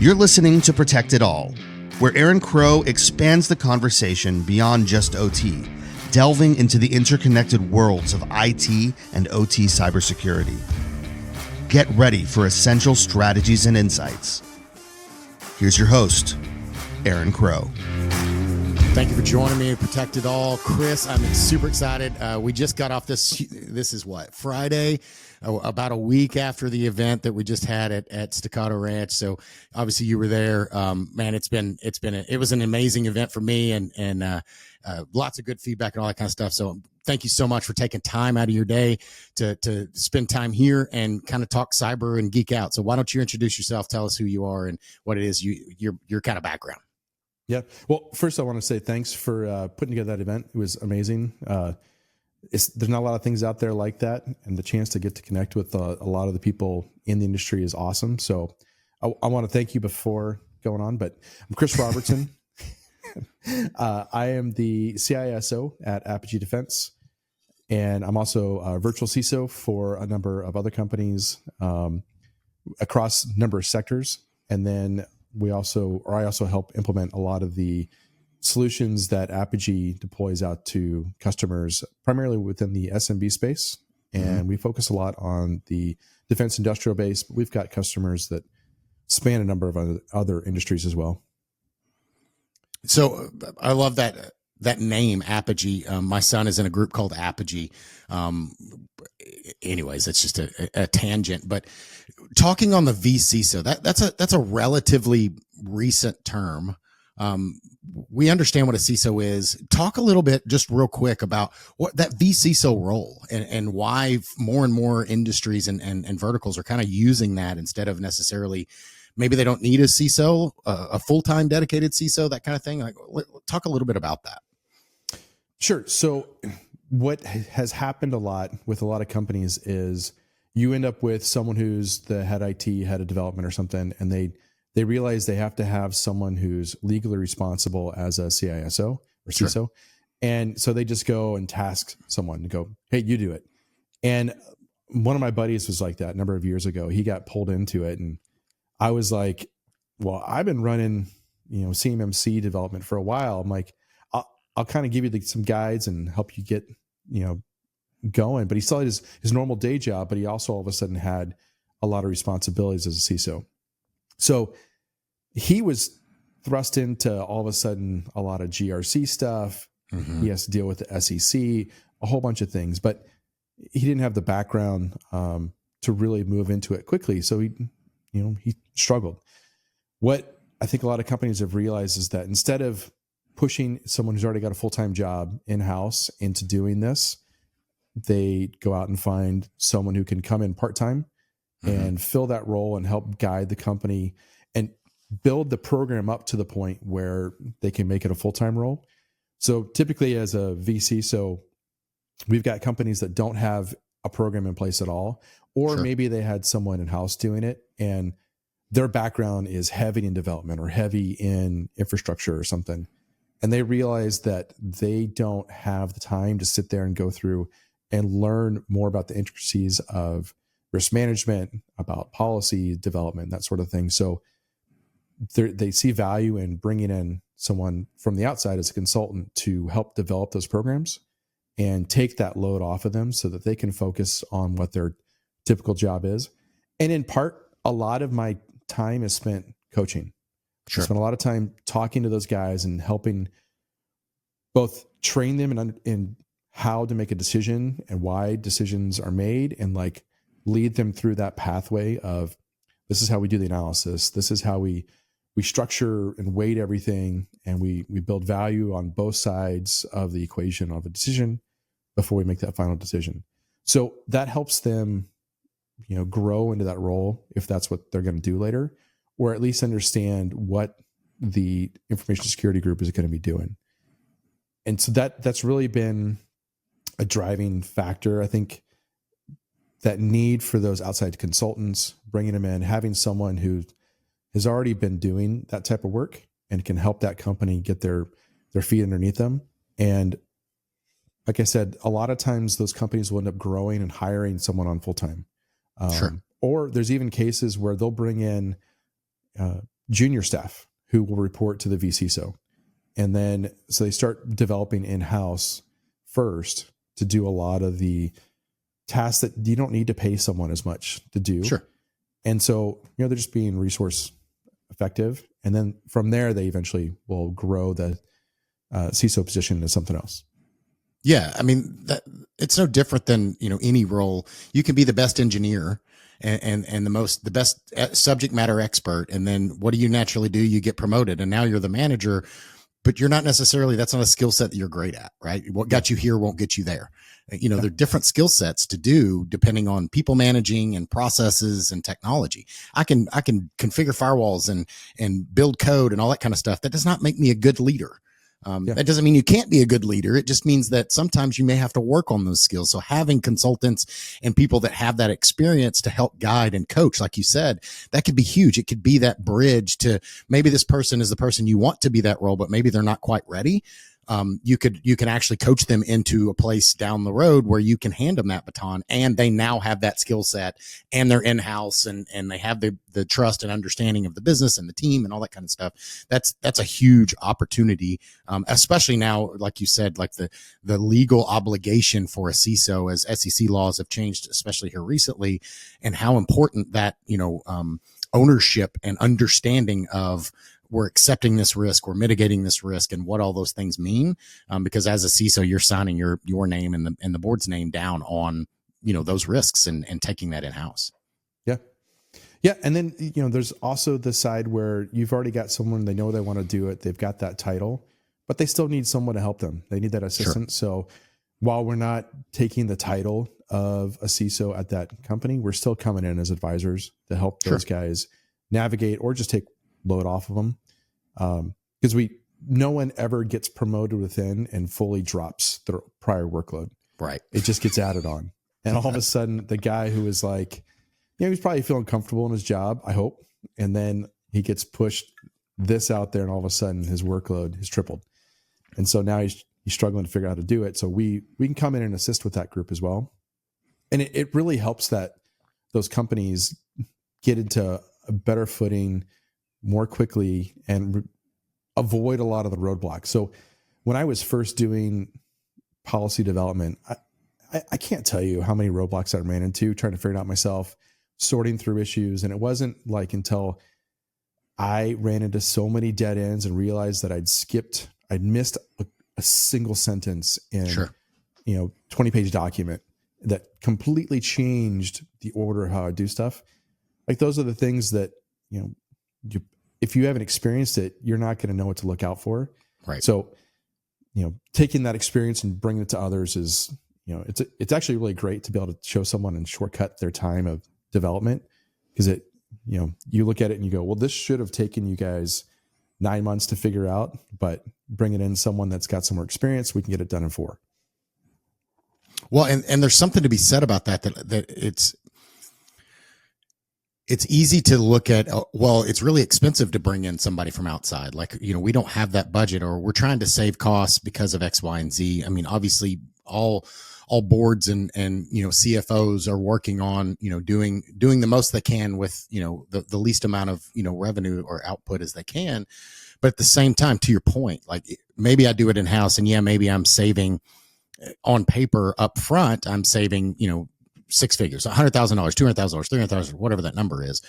You're listening to Protect It All, where Aaron Crow expands the conversation beyond just OT, delving into the interconnected worlds of IT and OT cybersecurity. Get ready for essential strategies and insights. Here's your host, Aaron Crow. Thank you for joining me at Protect It All. Chris, I'm super excited. We just got off this is what, Friday? About a week after the event that we just had at Staccato Ranch. So obviously you were there. Man, it was an amazing event for me and lots of good feedback and all that kind of stuff. So thank you so much for taking time out of your day to spend time here and kind of talk cyber and geek out. So why don't you introduce yourself, tell us who you are and what it is your kind of background. Yeah. Well, first I want to say thanks for putting together that event. It was amazing. There's not a lot of things out there like that, and the chance to get to connect with a lot of the people in the industry is awesome. So I want to thank you before going on, but I'm Chris Robertson. I am the CISO at Apogee Defense, and I'm also a Virtual CISO for a number of other companies across a number of sectors. And then I also help implement a lot of the solutions that Apogee deploys out to customers, primarily within the SMB space. And we focus a lot on the defense industrial base, but we've got customers that span a number of other industries as well. So I love that name, Apogee. My son is in a group called Apogee. Anyways, it's just a tangent, but talking on the vCSO, that's a relatively recent term. We understand what a CISO is. Talk a little bit, just real quick, about what that vCSO role and why more and more industries and verticals are kind of using that instead of necessarily, maybe they don't need a CISO, a full-time dedicated CISO, that kind of thing. Like, talk a little bit about that. Sure. So what has happened a lot with a lot of companies is you end up with someone who's the head IT, head of development or something, and they realize they have to have someone who's legally responsible as a CISO or CISO. Sure. And so they just go and task someone to go, hey, you do it. And one of my buddies was like that a number of years ago. He got pulled into it. And I was like, well, I've been running, CMMC development for a while. I'm like, I'll kind of give you some guides and help you get, going. But he still had his normal day job, but he also all of a sudden had a lot of responsibilities as a CISO. So he was thrust into all of a sudden a lot of GRC stuff. Mm-hmm. He has to deal with the SEC, a whole bunch of things, but he didn't have the background to really move into it quickly. So he struggled. What I think a lot of companies have realized is that instead of pushing someone who's already got a full-time job in-house into doing this, they go out and find someone who can come in part-time and fill that role and help guide the company and build the program up to the point where they can make it a full-time role. So typically as a vCSO, we've got companies that don't have a program in place at all, or Sure. maybe they had someone in-house doing it and their background is heavy in development or heavy in infrastructure or something. And they realize that they don't have the time to sit there and go through and learn more about the intricacies of risk management, about policy development, that sort of thing. So they see value in bringing in someone from the outside as a consultant to help develop those programs and take that load off of them so that they can focus on what their typical job is. And in part, a lot of my time is spent coaching. Sure. I spend a lot of time talking to those guys and helping both train them in how to make a decision and why decisions are made, and like lead them through that pathway of, this is how we do the analysis. This is how we structure and weight everything. And we build value on both sides of the equation of a decision before we make that final decision. So that helps them, grow into that role if that's what they're going to do later, or at least understand what the information security group is going to be doing. And so that's really been a driving factor. I think that need for those outside consultants, bringing them in, having someone who has already been doing that type of work and can help that company get their feet underneath them. And like I said, a lot of times those companies will end up growing and hiring someone on full time. Sure. Or there's even cases where they'll bring in junior staff who will report to the vCSO. And then, so they start developing in-house first to do a lot of the tasks that you don't need to pay someone as much to do. Sure. And so, they're just being resource effective. And then from there, they eventually will grow the CISO position into something else. Yeah. I mean, it's no different than, any role. You can be the best engineer and the best subject matter expert. And then what do you naturally do? You get promoted and now you're the manager, but you're not necessarily, that's not a skill set that you're great at, right? What got you here won't get you there. There are different skill sets to do depending on people managing and processes and technology. I can configure firewalls and build code and all that kind of stuff. That does not make me a good leader. That doesn't mean you can't be a good leader. It just means that sometimes you may have to work on those skills. So having consultants and people that have that experience to help guide and coach, like you said, that could be huge. It could be that bridge to maybe this person is the person you want to be that role, but maybe they're not quite ready. You can actually coach them into a place down the road where you can hand them that baton and they now have that skill set and they're in-house and they have the trust and understanding of the business and the team and all that kind of stuff. That's a huge opportunity. Especially now, like you said, like the legal obligation for a CISO as SEC laws have changed, especially here recently, and how important that, ownership and understanding of we're accepting this risk, we're mitigating this risk, and what all those things mean. Because as a CISO, you're signing your name and the board's name down on, those risks and taking that in house. Yeah. Yeah. And then, there's also the side where you've already got someone, they know they want to do it. They've got that title, but they still need someone to help them. They need that assistant. Sure. So while we're not taking the title of a CISO at that company, we're still coming in as advisors to help those guys navigate or just take load off of them. Because no one ever gets promoted within and fully drops their prior workload. Right. It just gets added on. And all of a sudden the guy who is like, he's probably feeling comfortable in his job, I hope. And then he gets pushed this out there and all of a sudden his workload has tripled. And so now he's struggling to figure out how to do it. So we can come in and assist with that group as well. And it really helps that those companies get into a better footing more quickly and avoid a lot of the roadblocks. So when I was first doing policy development, I can't tell you how many roadblocks I ran into trying to figure it out myself, sorting through issues. And it wasn't like until I ran into so many dead ends and realized that I'd missed a single sentence in 20-page document that completely changed the order of how I do stuff. Like those are the things that, if you haven't experienced it, you're not going to know what to look out for. Right. So, taking that experience and bringing it to others is, it's actually really great to be able to show someone and shortcut their time of development, because you look at it and you go, well, this should have taken you guys 9 months to figure out, but bringing in someone that's got some more experience, we can get it done in 4. Well, and there's something to be said about that it's easy to look at, well, it's really expensive to bring in somebody from outside. Like, we don't have that budget, or we're trying to save costs because of X, Y, and Z. I mean, obviously all boards and CFOs are working on, doing the most they can with, the least amount of, revenue or output as they can. But at the same time, to your point, like maybe I do it in house and maybe I'm saving on paper up front, I'm saving, 6 figures, $100,000, $200,000, $300,000, whatever that number is.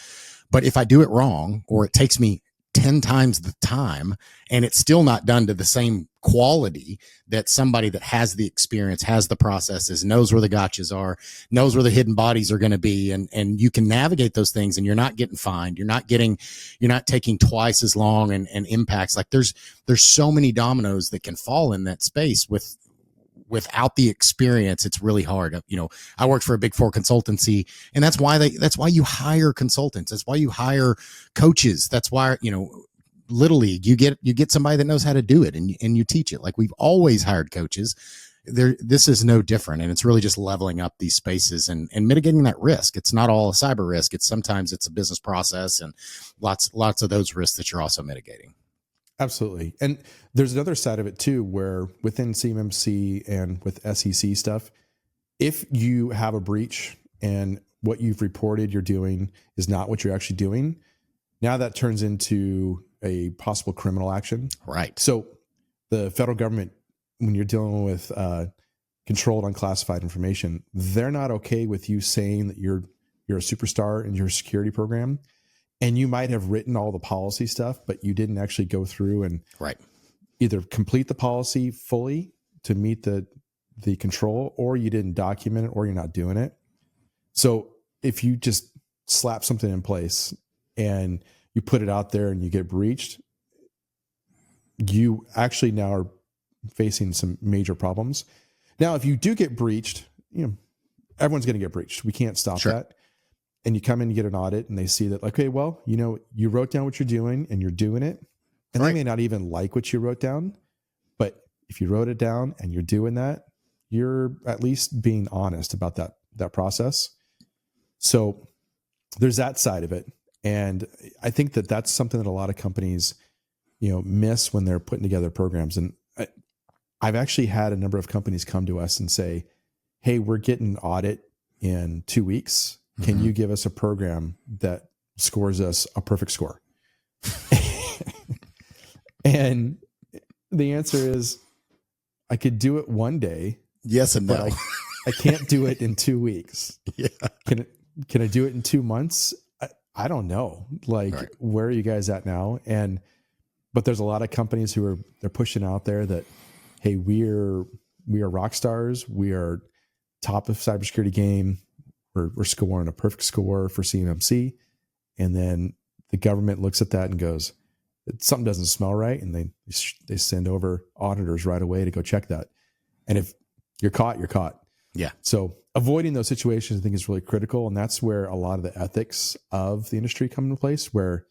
But if I do it wrong, or it takes me 10 times the time and it's still not done to the same quality that somebody that has the experience, has the processes, knows where the gotchas are, knows where the hidden bodies are going to be. And you can navigate those things and you're not getting fined. You're not taking twice as long and impacts. Like there's so many dominoes that can fall in that space without the experience. It's really hard. I worked for a Big 4 consultancy, and that's why you hire consultants. That's why you hire coaches. That's why, Little League, you get somebody that knows how to do it and you teach it. Like we've always hired coaches. This is no different. And it's really just leveling up these spaces and mitigating that risk. It's not all a cyber risk. Sometimes it's a business process and lots of those risks that you're also mitigating. Absolutely. And there's another side of it too, where within CMMC and with SEC stuff, if you have a breach and what you've reported you're doing is not what you're actually doing, Now that turns into a possible criminal action. Right. So the federal government, when you're dealing with controlled unclassified information, they're not okay with you saying that you're a superstar in your security program, and you might have written all the policy stuff, but you didn't actually go through and either complete the policy fully to meet the control, or you didn't document it, or you're not doing it. So if you just slap something in place and you put it out there and you get breached, you actually now are facing some major problems. Now, if you do get breached, everyone's going to get breached. We can't stop that. And you come in and get an audit, and they see that, okay, well, you wrote down what you're doing and you're doing it. And they may not even like what you wrote down, but if you wrote it down and you're doing that, you're at least being honest about that process. So there's that side of it. And I think that that's something that a lot of companies, miss when they're putting together programs. And I've actually had a number of companies come to us and say, hey, we're getting an audit in 2 weeks. Can you give us a program that scores us a perfect score? And the answer is, I could do it one day. Yes and no. I can't do it in 2 weeks. Yeah. Can I do it in 2 months? I don't know. Where are you guys at now? But there's a lot of companies they're pushing out there that, hey, we are rock stars. We are top of cybersecurity game. We're scoring a perfect score for CMMC. And then the government looks at that and goes, something doesn't smell right. And they send over auditors right away to go check that. And if you're caught, you're caught. Yeah. So avoiding those situations, I think, is really critical. And that's where a lot of the ethics of the industry come into place, where,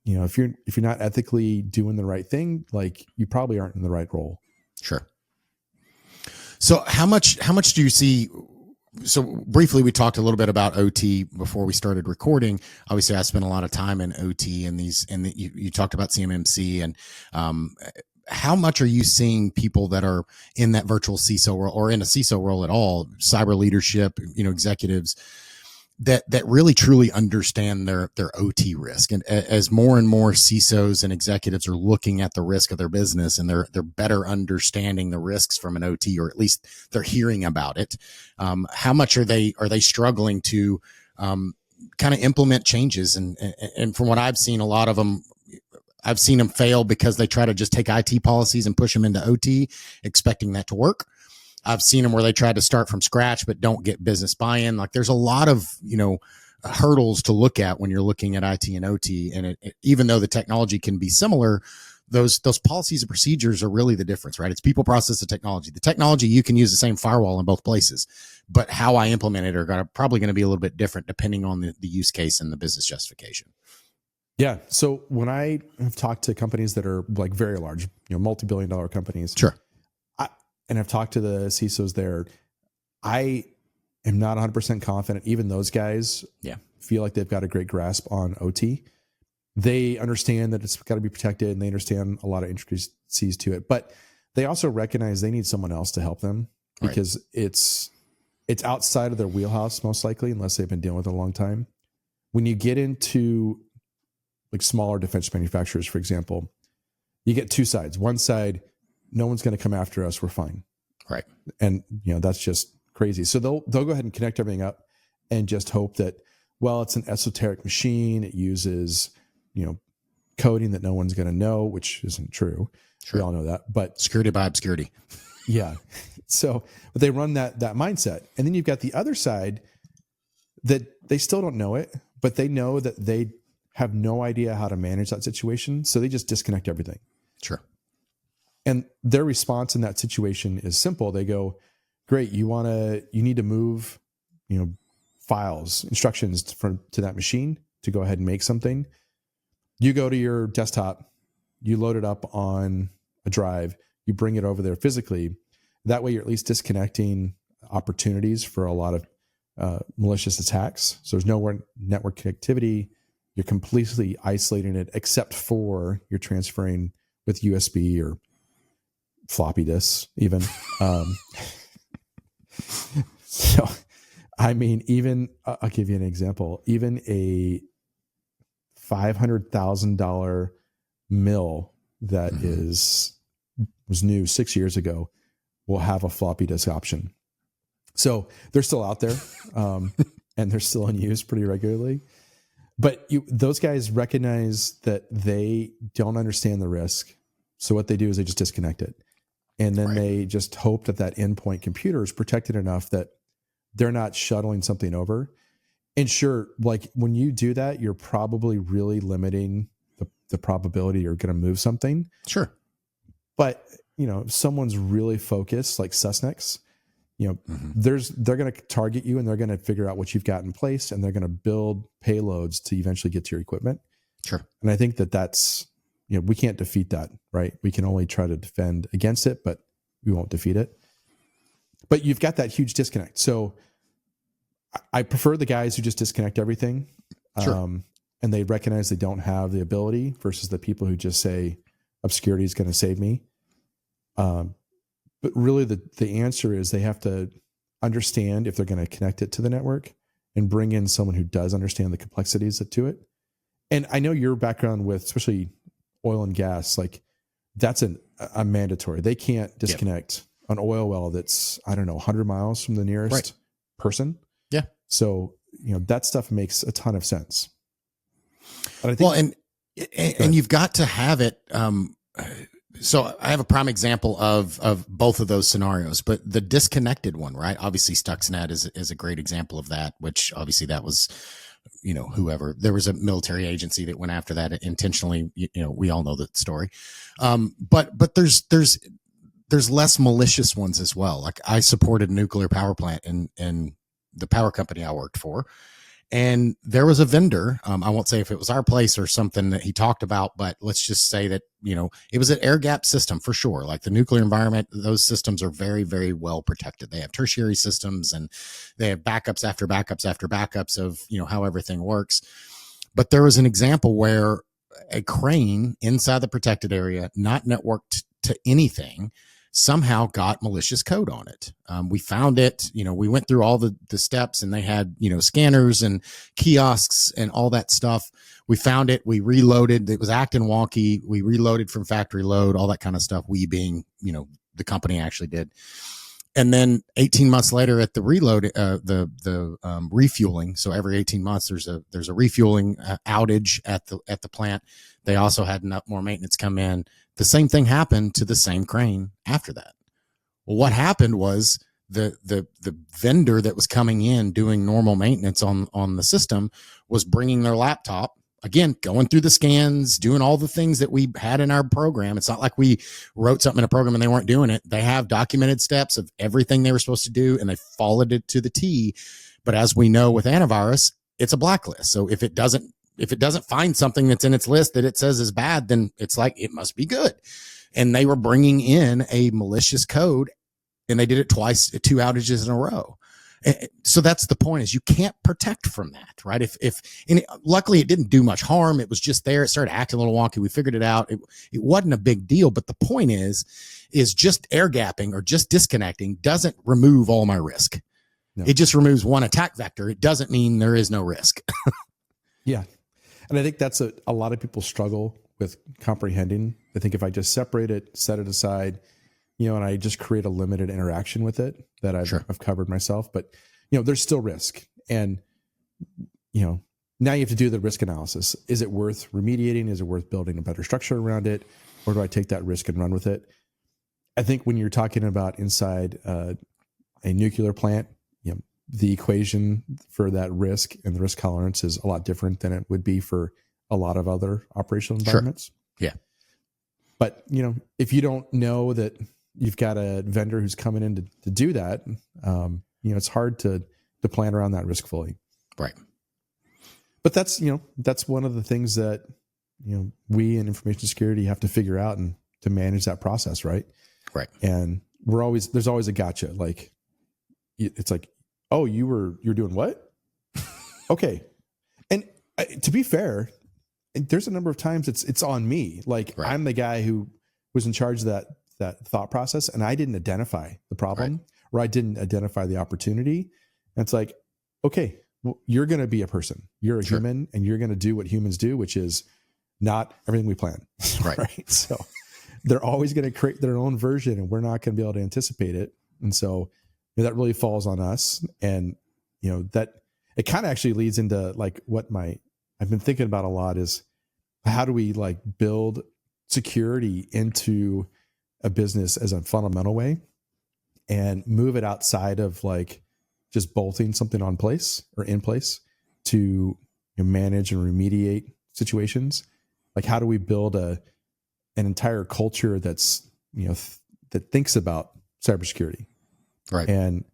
if you're not ethically doing the right thing, you probably aren't in the right role. Sure. So how much do you see? So briefly, we talked a little bit about OT before we started recording. Obviously, I spent a lot of time in OT and you talked about CMMC, and how much are you seeing people that are in that virtual CISO role, or in a CISO role at all, cyber leadership, executives that really truly understand their OT risk? And as more and more CISOs and executives are looking at the risk of their business, and they're better understanding the risks from an OT, or at least they're hearing about it, how much are they struggling to kind of implement changes? And from what I've seen, a lot of them, I've seen them fail because they try to just take IT policies and push them into OT, expecting that to work. I've seen them where they try to start from scratch, but don't get business buy-in. There's a lot of, hurdles to look at when you're looking at IT and OT. And even though the technology can be similar, those policies and procedures are really the difference, right? It's people, process, and technology. The technology, you can use the same firewall in both places, but how I implement it are probably going to be a little bit different depending on the use case and the business justification. Yeah. So when I have talked to companies that are very large, multi-billion-dollar companies, sure, and I've talked to the CISOs there, I am not 100% confident. Even those guys feel like they've got a great grasp on OT. They understand that it's got to be protected, and they understand a lot of intricacies to it. But they also recognize they need someone else to help them, because it's outside of their wheelhouse, most likely, unless they've been dealing with it a long time. When you get into smaller defense manufacturers, for example, you get two sides. One side, no one's going to come after us. We're fine. Right. And, that's just crazy. So they'll go ahead and connect everything up and just hope that, it's an esoteric machine. It uses, coding that no one's going to know, which isn't true. Sure. We all know that, but security by obscurity. Yeah. So but they run that mindset. And then you've got the other side that they still don't know it, but they know that they have no idea how to manage that situation. So they just disconnect everything. Sure. And their response in that situation is simple. They go, great, you need to move, files, instructions to that machine to go ahead and make something. You go to your desktop, you load it up on a drive, you bring it over there physically. That way you're at least disconnecting opportunities for a lot of malicious attacks. So there's no network connectivity. You're completely isolating it, except for you're transferring with USB or floppy disks even. So, I mean, even I'll give you an example. Even a $500,000 mill that was new 6 years ago will have a floppy disk option. So they're still out there, and they're still in use pretty regularly. But those guys recognize that they don't understand the risk. So what they do is they just disconnect it. And then they just hope that that endpoint computer is protected enough that they're not shuttling something over. And sure, like when you do that, you're probably really limiting the probability you're going to move something. Sure. But, if someone's really focused, like Susnex, they're going to target you, and they're going to figure out what you've got in place, and they're going to build payloads to eventually get to your equipment. Sure. And I think that's, we can't defeat that, right? We can only try to defend against it, but we won't defeat it. But you've got that huge disconnect. So I prefer the guys who just disconnect everything. Sure. And they recognize they don't have the ability versus the people who just say obscurity is going to save me. But really the answer is they have to understand if they're going to connect it to the network and bring in someone who does understand the complexities to it. And I know your background with especially oil and gas, like that's a mandatory. They can't disconnect an oil well that's, 100 miles from the nearest person. Yeah. So, that stuff makes a ton of sense. But I think, and you've got to have it. So I have a prime example of both of those scenarios, but the disconnected one, right? Obviously Stuxnet is a great example of that, which obviously that was, whoever, there was a military agency that went after that intentionally. We all know the story. But there's less malicious ones as well. Like I supported a nuclear power plant in the power company I worked for. And there was a vendor, I won't say if it was our place or something that he talked about, but let's just say that, it was an air gap system for sure. Like the nuclear environment, those systems are very, very well protected. They have tertiary systems and they have backups after backups after backups of, how everything works. But there was an example where a crane inside the protected area, not networked to anything, somehow got malicious code on it. We found it, we went through all the steps, and they had, scanners and kiosks and all that stuff. We found it. We reloaded. It was acting wonky. We reloaded from factory load, all that kind of stuff. We being, the company actually did. And then 18 months later at the reload, the refueling. So every 18 months, there's a refueling outage at the plant. They also had more maintenance come in. The same thing happened to the same crane after that. Well, what happened was the vendor that was coming in doing normal maintenance on the system was bringing their laptop, again, going through the scans, doing all the things that we had in our program. It's not like we wrote something in a program and they weren't doing it. They have documented steps of everything they were supposed to do, and they followed it to the T. But as we know with antivirus, it's a blacklist. So if it doesn't find something that's in its list that it says is bad, then it's like, it must be good. And they were bringing in a malicious code, and they did it twice, 2 outages in a row. So that's the point, is you can't protect from that, right? Luckily it didn't do much harm. It was just there. It started acting a little wonky. We figured it out. It wasn't a big deal, but the point is just air gapping or just disconnecting doesn't remove all my risk. No. It just removes one attack vector. It doesn't mean there is no risk. Yeah. And I think that's a lot of people struggle with comprehending. I think if I just separate it, set it aside, and I just create a limited interaction with it, that I've covered myself. But, there's still risk. And, now you have to do the risk analysis. Is it worth remediating? Is it worth building a better structure around it? Or do I take that risk and run with it? I think when you're talking about inside a nuclear plant, the equation for that risk and the risk tolerance is a lot different than it would be for a lot of other operational environments. Sure. Yeah. But, if you don't know that you've got a vendor who's coming in to do that, it's hard to plan around that risk fully. Right. But that's one of the things that, we in information security have to figure out and to manage that process. Right. Right. And there's always a gotcha. Like, it's like, oh, you're doing what? Okay. And to be fair, there's a number of times it's on me. Like, right. I'm the guy who was in charge of that thought process, and I didn't identify the problem, right, or I didn't identify the opportunity. And it's like, okay, well, you're going to be a person. You're a human, and you're going to do what humans do, which is not everything we plan. Right. So they're always going to create their own version, and we're not going to be able to anticipate it. And so that really falls on us. And, that it kind of actually leads into like what I've been thinking about a lot is how do we like build security into a business as a fundamental way and move it outside of like just bolting something on place or in place to manage and remediate situations. Like, how do we build an entire culture that's, that thinks about cybersecurity? Right. And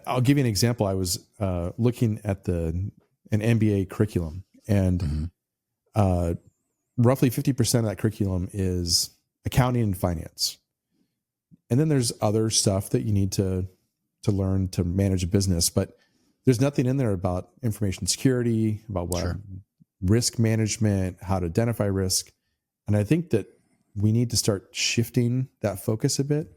I'll give you an example. I was looking at an MBA curriculum, and roughly 50% of that curriculum is accounting and finance. And then there's other stuff that you need to learn to manage a business, but there's nothing in there about information security, about what risk management, how to identify risk. And I think that we need to start shifting that focus a bit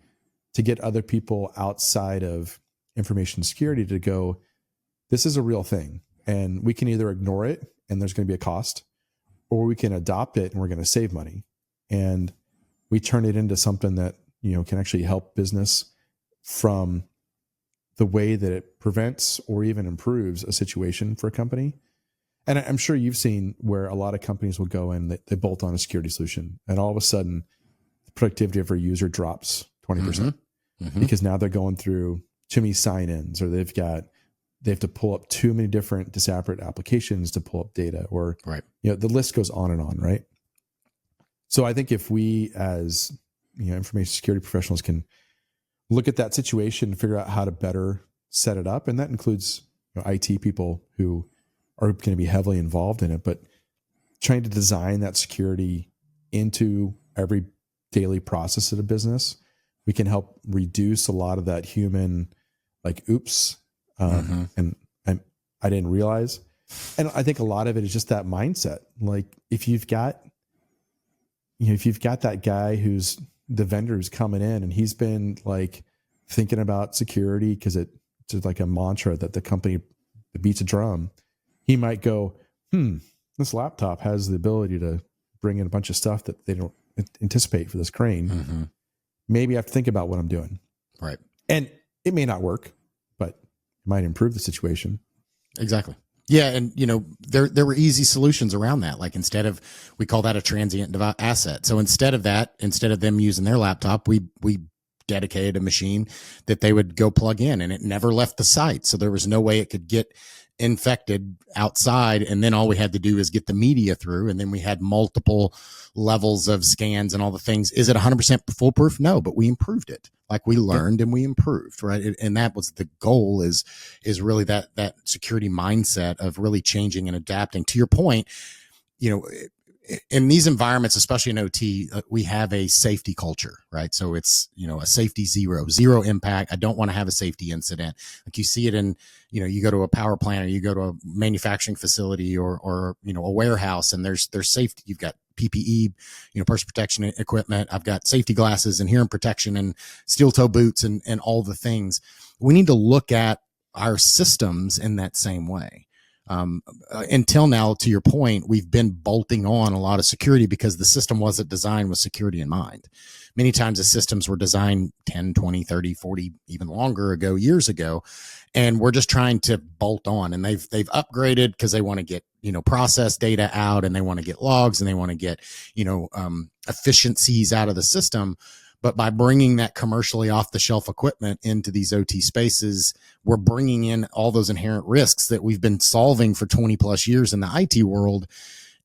to get other people outside of information security to go, this is a real thing. And we can either ignore it and there's going to be a cost, or we can adopt it and we're going to save money. And we turn it into something that, can actually help business from the way that it prevents or even improves a situation for a company. And I'm sure you've seen where a lot of companies will go in, they bolt on a security solution, and all of a sudden the productivity of a user drops 20% because now they're going through too many sign-ins, or they have to pull up too many different disparate applications to pull up data, or, the list goes on and on. Right. So I think if we as, information security professionals can look at that situation and figure out how to better set it up. And that includes IT people who are going to be heavily involved in it, but trying to design that security into every daily process of the business, we can help reduce a lot of that human, like, oops. And I didn't realize. And I think a lot of it is just that mindset. Like, if you've got that guy who's the vendor who's coming in and he's been like thinking about security because it's like a mantra that the company beats a drum, he might go, this laptop has the ability to bring in a bunch of stuff that they don't anticipate for this crane. Maybe I have to think about what I'm doing. Right. And it may not work, but it might improve the situation. Exactly. Yeah. And, there were easy solutions around that. Like, we call that a transient asset. So instead of them using their laptop, we dedicated a machine that they would go plug in, and it never left the site. So there was no way it could get infected outside. And then all we had to do is get the media through. And then we had multiple levels of scans and all the things. Is it 100% foolproof? No, but we improved it. Like, we learned and we improved, right? And that was the goal, is really that security mindset of really changing and adapting. To your point, in these environments, especially in OT, we have a safety culture, right? So it's, a safety zero impact. I don't want to have a safety incident. Like, you see it in, you go to a power plant, or you go to a manufacturing facility, or a warehouse, and there's safety. You've got PPE, personal protection equipment. I've got safety glasses and hearing protection and steel toe boots and all the things. We need to look at our systems in that same way. Until now, to your point, we've been bolting on a lot of security because the system wasn't designed with security in mind. Many times the systems were designed 10, 20, 30, 40, even longer ago, years ago. And we're just trying to bolt on, and they've upgraded because they want to get, process data out, and they want to get logs, and they want to get, efficiencies out of the system. But by bringing that commercially off the shelf equipment into these OT spaces, we're bringing in all those inherent risks that we've been solving for 20 plus years in the IT world.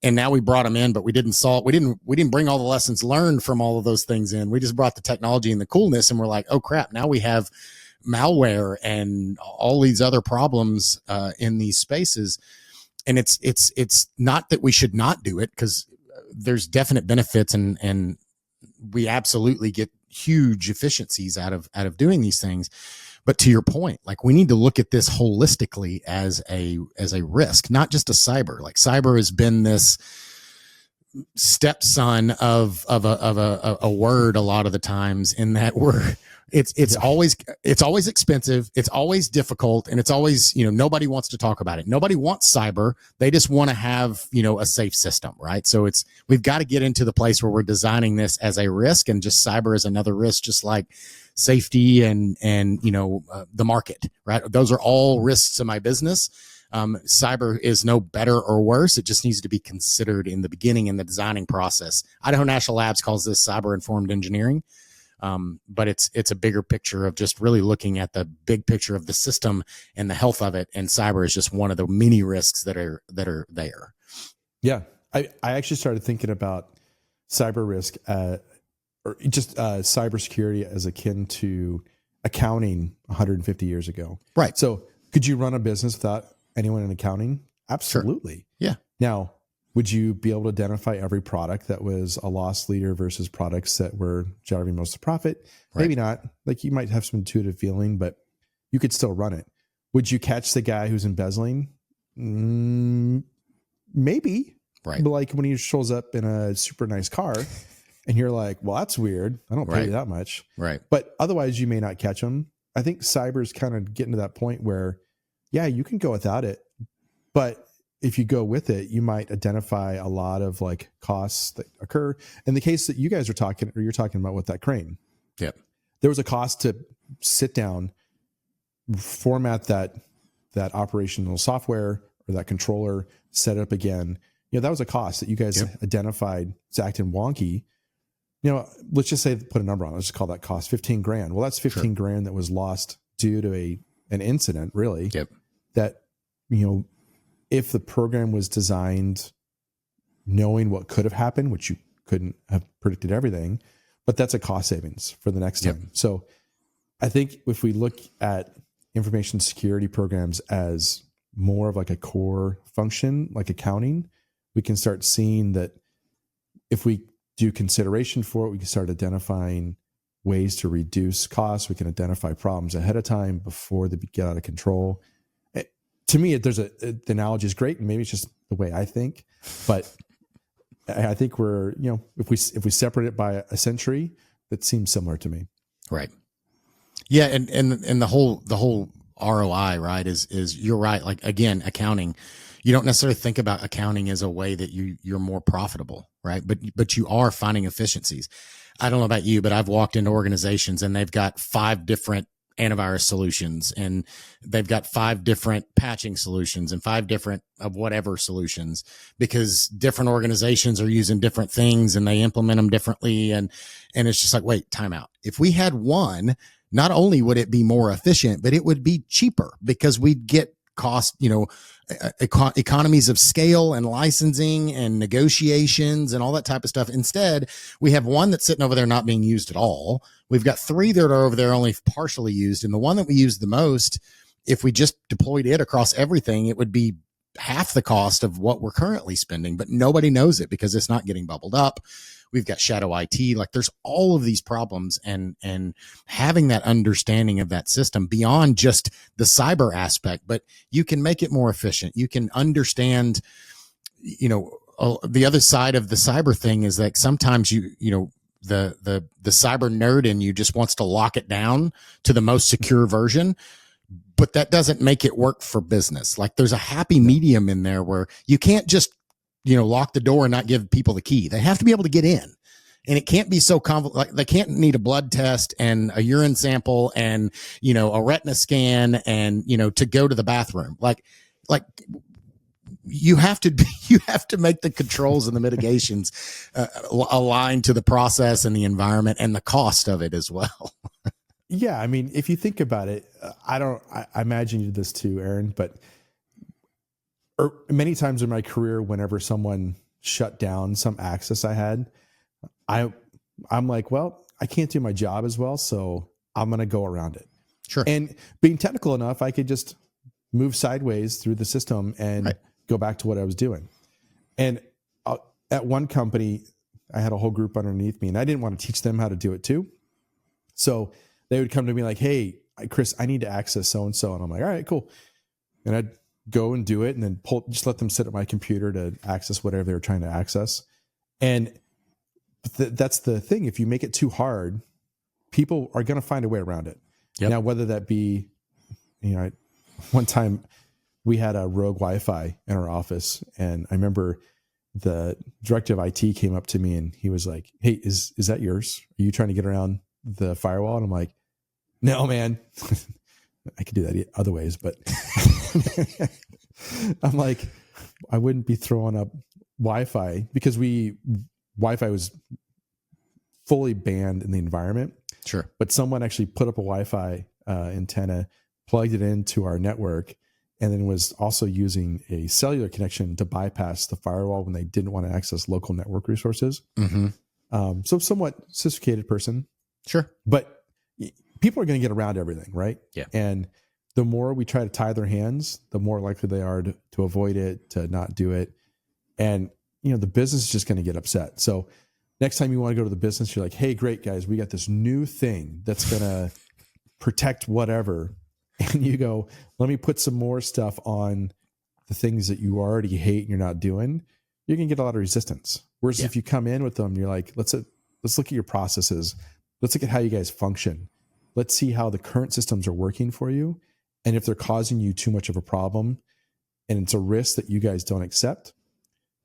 And now we brought them in, but we didn't bring all the lessons learned from all of those things in. We just brought the technology and the coolness, and we're like, oh crap, now we have malware and all these other problems in these spaces. And it's not that we should not do it, because there's definite benefits, and we absolutely get huge efficiencies out of doing these things. But to your point, like, we need to look at this holistically as a risk, not just a cyber. Like, cyber has been this stepson of a word a lot of the times, in that it's always expensive, it's always difficult, and it's always, nobody wants to talk about it. Nobody wants cyber. They just want to have, a safe system, right? So we've got to get into the place where we're designing this as a risk, and just cyber is another risk, just like safety and the market, right? Those are all risks to my business. Cyber is no better or worse. It just needs to be considered in the beginning in the designing process. Idaho National Labs calls this cyber informed engineering. But it's a bigger picture of just really looking at the big picture of the system and the health of it. And cyber is just one of the many risks that are there. Yeah. I actually started thinking about cyber risk, or just cybersecurity as akin to accounting 150 years ago. Right. So could you run a business without anyone in accounting? Absolutely. Sure. Yeah. Now, would you be able to identify every product that was a loss leader versus products that were driving most of the profit? Right. Maybe not. Like, you might have some intuitive feeling, but you could still run it. Would you catch the guy who's embezzling? Maybe. Right. But like when he shows up in a super nice car and you're like, well, that's weird. I don't pay you that much. Right. But otherwise you may not catch him. I think cyber is kind of getting to that point where, yeah, you can go without it, but if you go with it, you might identify a lot of like costs that occur. In the case that you guys are talking, or you're talking about with that crane. Yep. There was a cost to sit down, format that operational software or that controller, set it up again. That was a cost that you guys identified. It's acting wonky. Let's just say, put a number on it. Let's just call that cost $15,000. Well, that's 15 grand that was lost due to an incident, really. Yep. That, if the program was designed knowing what could have happened, which you couldn't have predicted everything, but that's a cost savings for the next time. So I think if we look at information security programs as more of like a core function, like accounting, we can start seeing that if we do consideration for it, we can start identifying ways to reduce costs. We can identify problems ahead of time before they get out of control. To me, the analogy is great, and maybe it's just the way I think, but I think we're, if we separate it by a century, that seems similar to me. Right. Yeah. And the whole ROI, right, is you're right. Like, again, accounting, you don't necessarily think about accounting as a way that you're more profitable, right? But you are finding efficiencies. I don't know about you, but I've walked into organizations and they've got 5 different antivirus solutions, and they've got 5 different patching solutions and 5 different of whatever solutions, because different organizations are using different things and they implement them differently. And it's just like, wait, time out. If we had one, not only would it be more efficient, but it would be cheaper, because we'd get cost, economies of scale and licensing and negotiations and all that type of stuff. Instead, we have one that's sitting over there not being used at all. We've got 3 that are over there only partially used. And the one that we use the most, if we just deployed it across everything, it would be half the cost of what we're currently spending, but nobody knows it because it's not getting bubbled up. We've got shadow IT. Like, there's all of these problems, and having that understanding of that system beyond just the cyber aspect, but you can make it more efficient. You can understand, the other side of the cyber thing is that sometimes the cyber nerd in you just wants to lock it down to the most secure version, but that doesn't make it work for business. Like, there's a happy medium in there where you can't just lock the door and not give people the key. They have to be able to get in, and it can't be so like they can't need a blood test and a urine sample and, a retina scan and, to go to the bathroom. Like you have to make the controls and the mitigations aligned to the process and the environment and the cost of it as well. Yeah. I mean, if you think about it, I imagine you did this too, Aaron, but many times in my career, whenever someone shut down some access I had, I'm like, well, I can't do my job as well, so I'm going to go around it. Sure. And being technical enough, I could just move sideways through the system and go back to what I was doing. And at one company, I had a whole group underneath me, and I didn't want to teach them how to do it too. So they would come to me like, hey, Chris, I need to access so-and-so. And I'm like, all right, cool. And I'd go and do it, and then just let them sit at my computer to access whatever they were trying to access. And that's the thing. If you make it too hard, people are going to find a way around it. Yep. Now, whether that be, one time we had a rogue Wi-Fi in our office, and I remember the director of IT came up to me and he was like, "Hey, is that yours? Are you trying to get around the firewall?" And I'm like, "No, man." I could do that other ways, but I'm like, I wouldn't be throwing up Wi-Fi because Wi-Fi was fully banned in the environment. Sure. But someone actually put up a Wi-Fi antenna, plugged it into our network, and then was also using a cellular connection to bypass the firewall when they didn't want to access local network resources. Mm-hmm. So somewhat sophisticated person. Sure. But people are going to get around everything, right? Yeah. And the more we try to tie their hands, the more likely they are to avoid it, to not do it. And, the business is just going to get upset. So next time you want to go to the business, you're like, "Hey, great guys, we got this new thing that's going to protect whatever." And you go, "Let me put some more stuff on the things that you already hate and you're not doing." You're going to get a lot of resistance. Whereas if you come in with them, you're like, let's look at your processes. Let's look at how you guys function. Let's see how the current systems are working for you. And if they're causing you too much of a problem and it's a risk that you guys don't accept,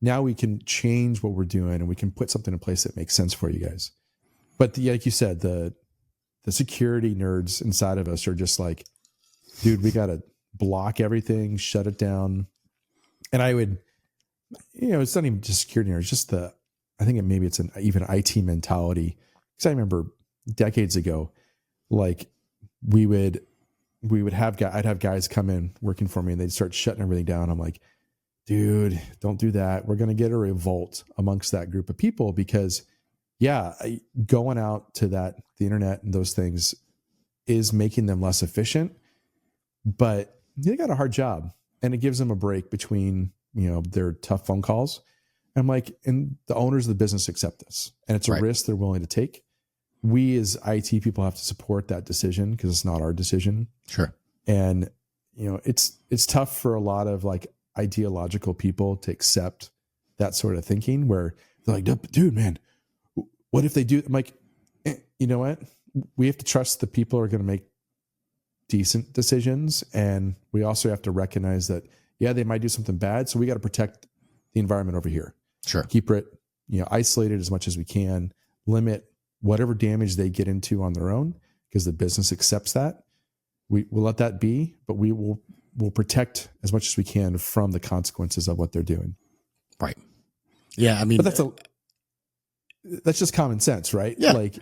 now we can change what we're doing and we can put something in place that makes sense for you guys. But like you said, the security nerds inside of us are just like, dude, we got to block everything, shut it down. And I would, it's not even just security nerds, just I think maybe it's even IT mentality. Because I remember decades ago, like we would have I'd have guys come in working for me and they'd start shutting everything down. I'm like, dude, don't do that. We're going to get a revolt amongst that group of people because going out to the internet and those things is making them less efficient, but they got a hard job and it gives them a break between, their tough phone calls. I'm like, and the owners of the business accept this and it's a risk they're willing to take. We as IT people have to support that decision because it's not our decision. Sure. And, it's tough for a lot of like ideological people to accept that sort of thinking where they're like, "Dude, man, what if they do?" I'm like, you know what? We have to trust the people are going to make decent decisions. And we also have to recognize that, they might do something bad. So we got to protect the environment over here. Sure. Keep it, isolated as much as we can, limit whatever damage they get into on their own because the business accepts that. We'll let that be, but we'll protect as much as we can from the consequences of what they're doing. Right. Yeah. I mean, but that's just common sense, right? Yeah. Like,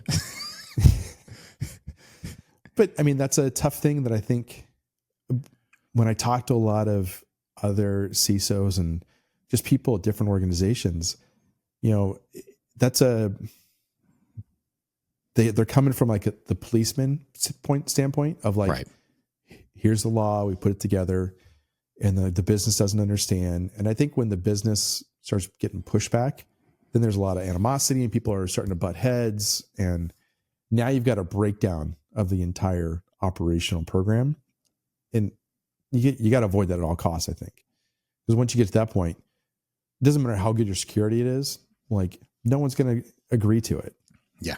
but I mean, that's a tough thing that I think when I talk to a lot of other CISOs and just people at different organizations, that's they're coming from like the policeman standpoint of like, here's the law, we put it together, and the business doesn't understand. And I think when the business starts getting pushback, then there's a lot of animosity and people are starting to butt heads. And now you've got a breakdown of the entire operational program. And you got to avoid that at all costs, I think. Because once you get to that point, it doesn't matter how good your security it is, like no one's going to agree to it. Yeah.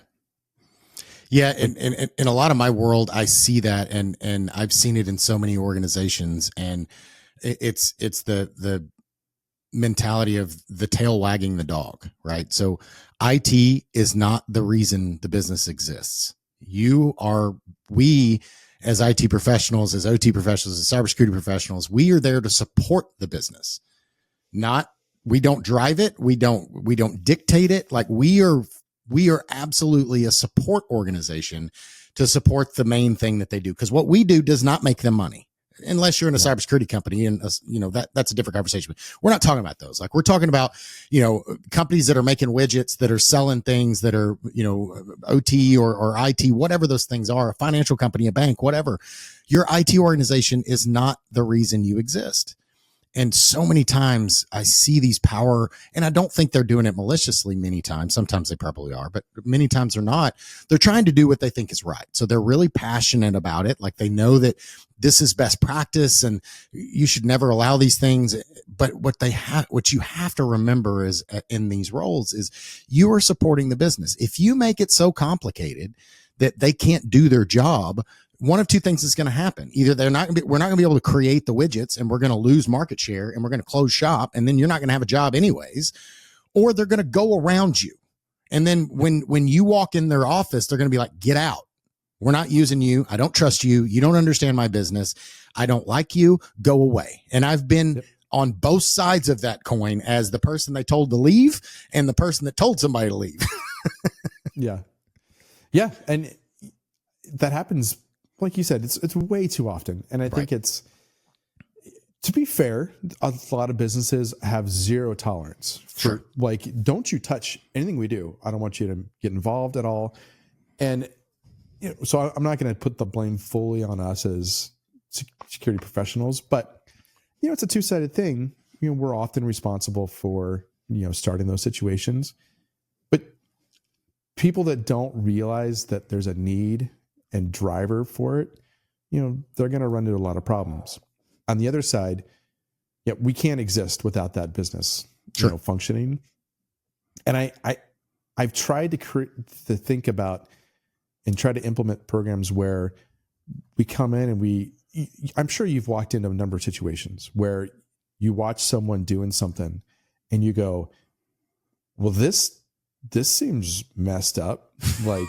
Yeah. And in a lot of my world, I see that and I've seen it in so many organizations, and it's the mentality of the tail wagging the dog, right? So IT is not the reason the business exists. We as IT professionals, as OT professionals, as cybersecurity professionals, we are there to support the business. We don't drive it. We don't dictate it. Like we are absolutely a support organization to support the main thing that they do. Because what we do does not make them money, unless you're in a cybersecurity company, and that's a different conversation. We're not talking about those. Like we're talking about, companies that are making widgets, that are selling things that are, OT or IT, whatever those things are, a financial company, a bank, whatever. Your IT organization is not the reason you exist. And so many times I see these power, and I don't think they're doing it maliciously many times. Sometimes they probably are, but many times they're not. They're trying to do what they think is right. So they're really passionate about it. Like they know that this is best practice and you should never allow these things. But what you have to remember is in these roles is you are supporting the business. If you make it so complicated that they can't do their job, one of two things is going to happen. Either we're not going to be able to create the widgets and we're going to lose market share and we're going to close shop and then you're not going to have a job anyways, or they're going to go around you. And then when you walk in their office, they're going to be like, get out. We're not using you. I don't trust you. You don't understand my business. I don't like you. Go away. And I've been on both sides of that coin as the person they told to leave and the person that told somebody to leave. Yeah. Yeah. And that happens, like you said, it's way too often. And I think it's, to be fair, a lot of businesses have zero tolerance for like, don't you touch anything we do. I don't want you to get involved at all. And so I'm not going to put the blame fully on us as security professionals, but it's a two-sided thing. We're often responsible for, starting those situations, but people that don't realize that there's a need and driver for it, they're going to run into a lot of problems. On the other side, we can't exist without that business, functioning. And I've tried to think about and try to implement programs where we come in and I'm sure you've walked into a number of situations where you watch someone doing something and you go, well, this seems messed up. Like,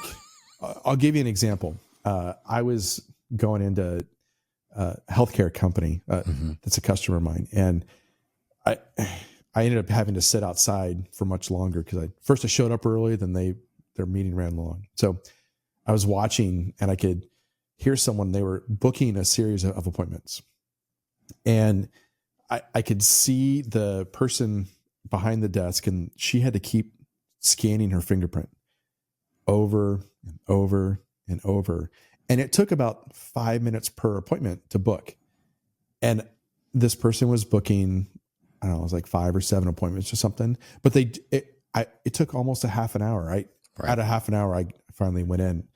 I'll give you an example. I was going into a healthcare company that's a customer of mine, and I ended up having to sit outside for much longer because I showed up early, then their meeting ran long. So I was watching, and I could hear someone, they were booking a series of appointments, and I could see the person behind the desk, and she had to keep scanning her fingerprint over and over and over. And it took about 5 minutes per appointment to book. And this person was booking, I don't know, it was like 5 or 7 appointments or something, but it took almost a half an hour, right? At a half an hour, I finally went in,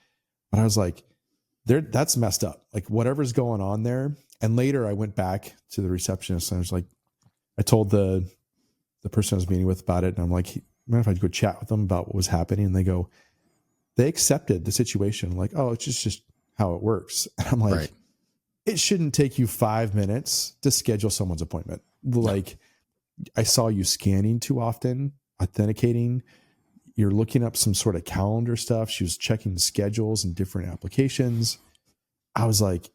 but I was like, that's messed up. Like whatever's going on there. And later I went back to the receptionist and I was like, I told the person I was meeting with about it. And I'm like, mind if I go chat with them about what was happening? And they accepted the situation. Like, oh, it's just how it works. And I'm like, it shouldn't take you 5 minutes to schedule someone's appointment. Like I saw you scanning too often, authenticating. You're looking up some sort of calendar stuff. She was checking schedules and different applications. I was like,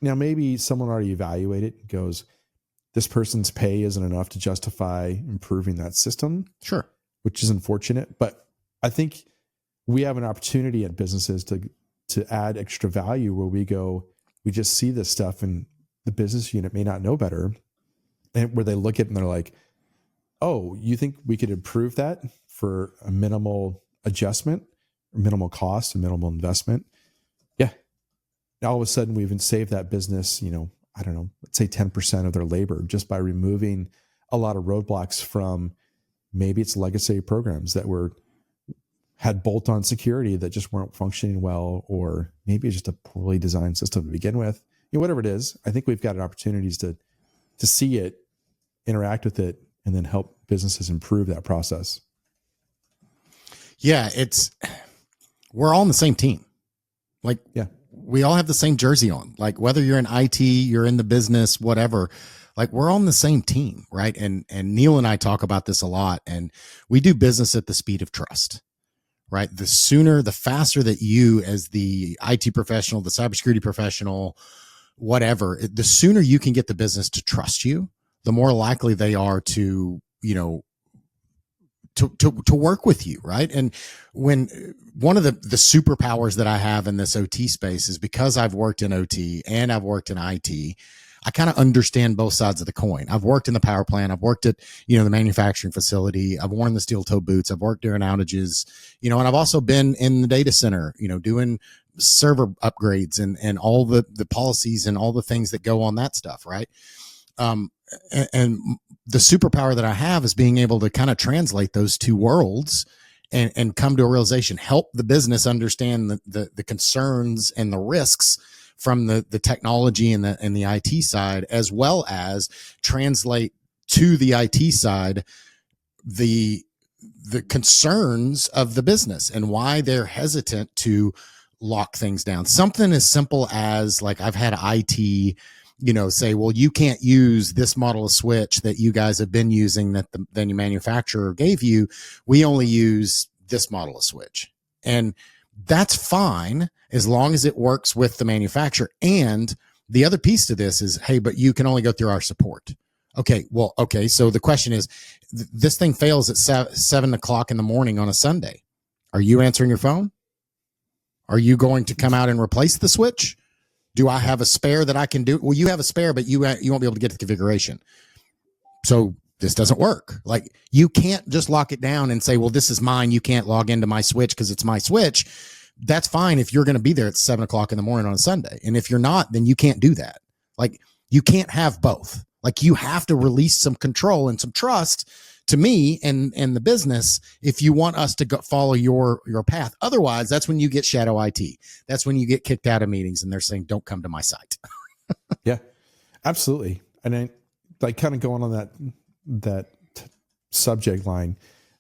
now maybe someone already evaluated and goes, this person's pay isn't enough to justify improving that system. Sure. Which is unfortunate, but I think we have an opportunity at businesses to add extra value where we just see this stuff and the business unit may not know better, and where they look at it and they're like, oh, you think we could improve that for a minimal adjustment, or minimal cost, and minimal investment? Yeah. Now all of a sudden we've saved that business, I don't know, let's say 10% of their labor just by removing a lot of roadblocks from maybe it's legacy programs that had bolt-on security that just weren't functioning well, or maybe it's just a poorly designed system to begin with. Whatever it is, I think we've got opportunities to see it, interact with it, and then help businesses improve that process. Yeah, we're all on the same team. Like, we all have the same jersey on. Like, whether you're in IT, you're in the business, whatever. Like, we're on the same team, right? And Neil and I talk about this a lot, and we do business at the speed of trust, right? The faster that you, as the IT professional, the cybersecurity professional, whatever, the sooner you can get the business to trust you, the more likely they are to work with you, right? And when one of the superpowers that I have in this OT space is because I've worked in OT and I've worked in IT, I kind of understand both sides of the coin. I've worked in the power plant. I've worked at, the manufacturing facility. I've worn the steel toe boots. I've worked during outages, and I've also been in the data center, doing server upgrades and all the policies and all the things that go on that stuff. Right. and the superpower that I have is being able to kind of translate those two worlds and come to a realization, help the business understand the concerns and the risks from the technology and the IT side, as well as translate to the IT side the concerns of the business and why they're hesitant to lock things down. Something as simple as, like, I've had IT, say, well, you can't use this model of switch that you guys have been using that the manufacturer gave you. We only use this model of switch. And that's fine as long as it works with the manufacturer. And the other piece to this is, hey, but you can only go through our support. Okay. So the question is, this thing fails at 7 o'clock in the morning on a Sunday. Are you answering your phone? Are you going to come out and replace the switch? Do I have a spare that I can do? Well, you have a spare, but you won't be able to get the configuration. So this doesn't work. Like, you can't just lock it down and say, well, this is mine. You can't log into my switch because it's my switch. That's fine if you're going to be there at 7 o'clock in the morning on a Sunday. And if you're not, then you can't do that. Like, you can't have both. Like, you have to release some control and some trust to me and the business if you want us to follow your path. Otherwise, that's when you get shadow IT. That's when you get kicked out of meetings and they're saying, don't come to my site. Yeah, absolutely. And I, like, kind of going on that subject line,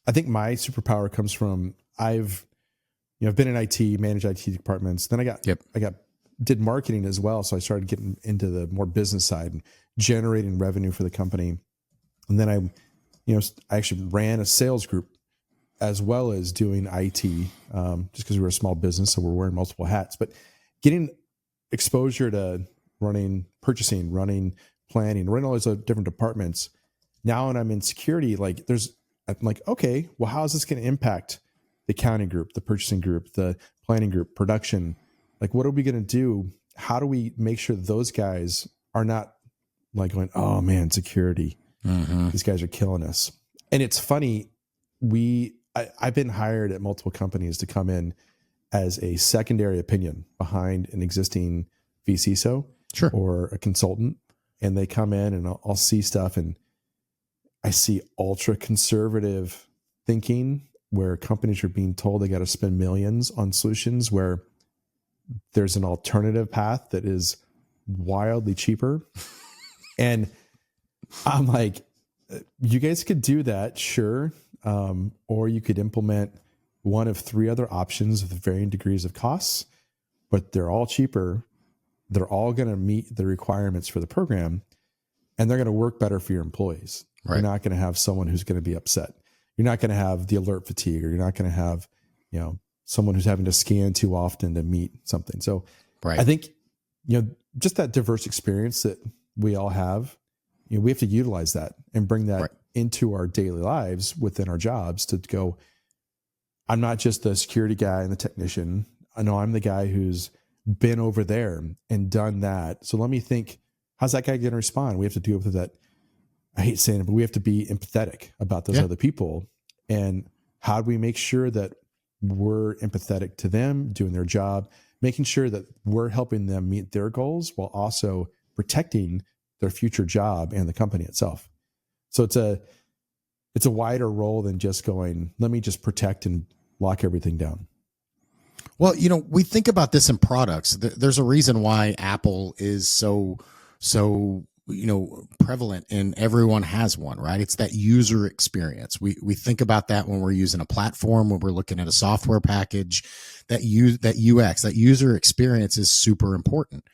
I think my superpower comes from, I've been in IT, managed IT departments. Then I did marketing as well. So I started getting into the more business side and generating revenue for the company. And then I actually ran a sales group as well as doing IT, just because we were a small business. So we're wearing multiple hats, but getting exposure to running purchasing, running planning, running all those different departments. Now, when I'm in security, I'm like, okay, well, how is this going to impact the accounting group, the purchasing group, the planning group, production? Like, what are we going to do? How do we make sure those guys are not like going, oh man, security, these guys are killing us. And it's funny. I've been hired at multiple companies to come in as a secondary opinion behind an existing vCSO or a consultant. And they come in and I'll see stuff, and I see ultra conservative thinking where companies are being told they got to spend millions on solutions where there's an alternative path that is wildly cheaper. And I'm like, you guys could do that, sure. Or you could implement one of 3 other options with varying degrees of costs, but they're all cheaper. They're all going to meet the requirements for the program, and they're going to work better for your employees. Right. You're not going to have someone who's going to be upset. You're not going to have the alert fatigue, or you're not going to have, someone who's having to scan too often to meet something. So I think, just that diverse experience that we all have, we have to utilize that and bring that into our daily lives within our jobs to go, I'm not just the security guy and the technician. I know I'm the guy who's been over there and done that. So let me think, how's that guy going to respond? We have to deal with that. I hate saying it, but we have to be empathetic about those other people. And how do we make sure that we're empathetic to them doing their job, making sure that we're helping them meet their goals while also protecting their future job and the company itself. So it's a wider role than just going, let me just protect and lock everything down. Well, we think about this in products. There's a reason why Apple is so prevalent and everyone has one, right? It's that user experience. We think about that when we're using a platform, when we're looking at a software package, that UX, that user experience is super important.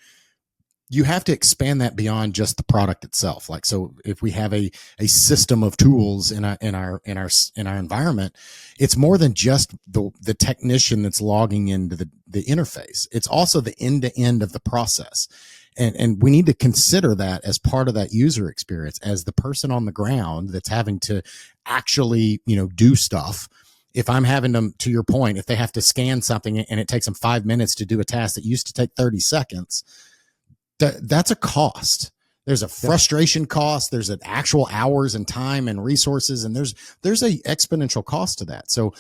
You have to expand that beyond just the product itself. Like, so if we have a system of tools in our environment, it's more than just the technician that's logging into the interface. It's also the end to end of the process. And we need to consider that as part of that user experience, as the person on the ground that's having to actually, do stuff. If I'm having them, to your point, if they have to scan something and it takes them 5 minutes to do a task that used to take 30 seconds, that's a cost. There's a frustration cost. There's an actual hours and time and resources, and there's a exponential cost to that. So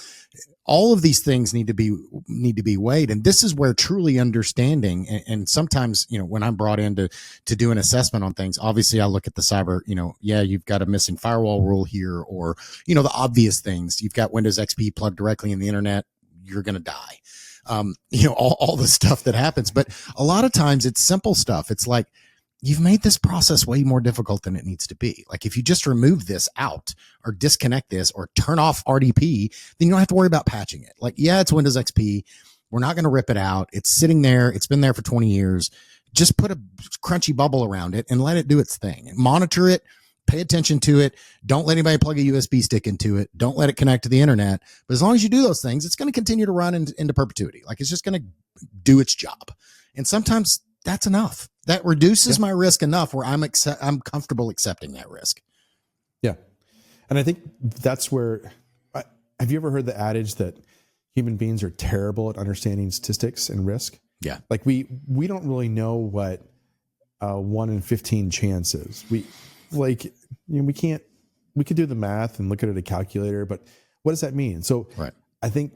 all of these things need to be weighed. And this is where truly understanding, and sometimes, when I'm brought in to do an assessment on things, obviously I look at the cyber, you've got a missing firewall rule here, or, the obvious things. You've got Windows XP plugged directly in the internet, you're going to die. All the stuff that happens. But a lot of times it's simple stuff. It's like, you've made this process way more difficult than it needs to be. Like, if you just remove this out or disconnect this or turn off RDP, then you don't have to worry about patching it. Like, yeah, it's Windows XP. We're not going to rip it out. It's sitting there. It's been there for 20 years. Just put a crunchy bubble around it and let it do its thing. Monitor it. Pay attention to it. Don't let anybody plug a USB stick into it. Don't let it connect to the internet. But as long as you do those things, it's going to continue to run into perpetuity. Like, it's just going to do its job. And sometimes that's enough. That reduces my risk enough where I'm comfortable accepting that risk. Yeah. And I think that's where, have you ever heard the adage that human beings are terrible at understanding statistics and risk? Yeah. Like, we don't really know what 1 in 15 chance is. We could do the math and look at a calculator, but what does that mean? So right. I think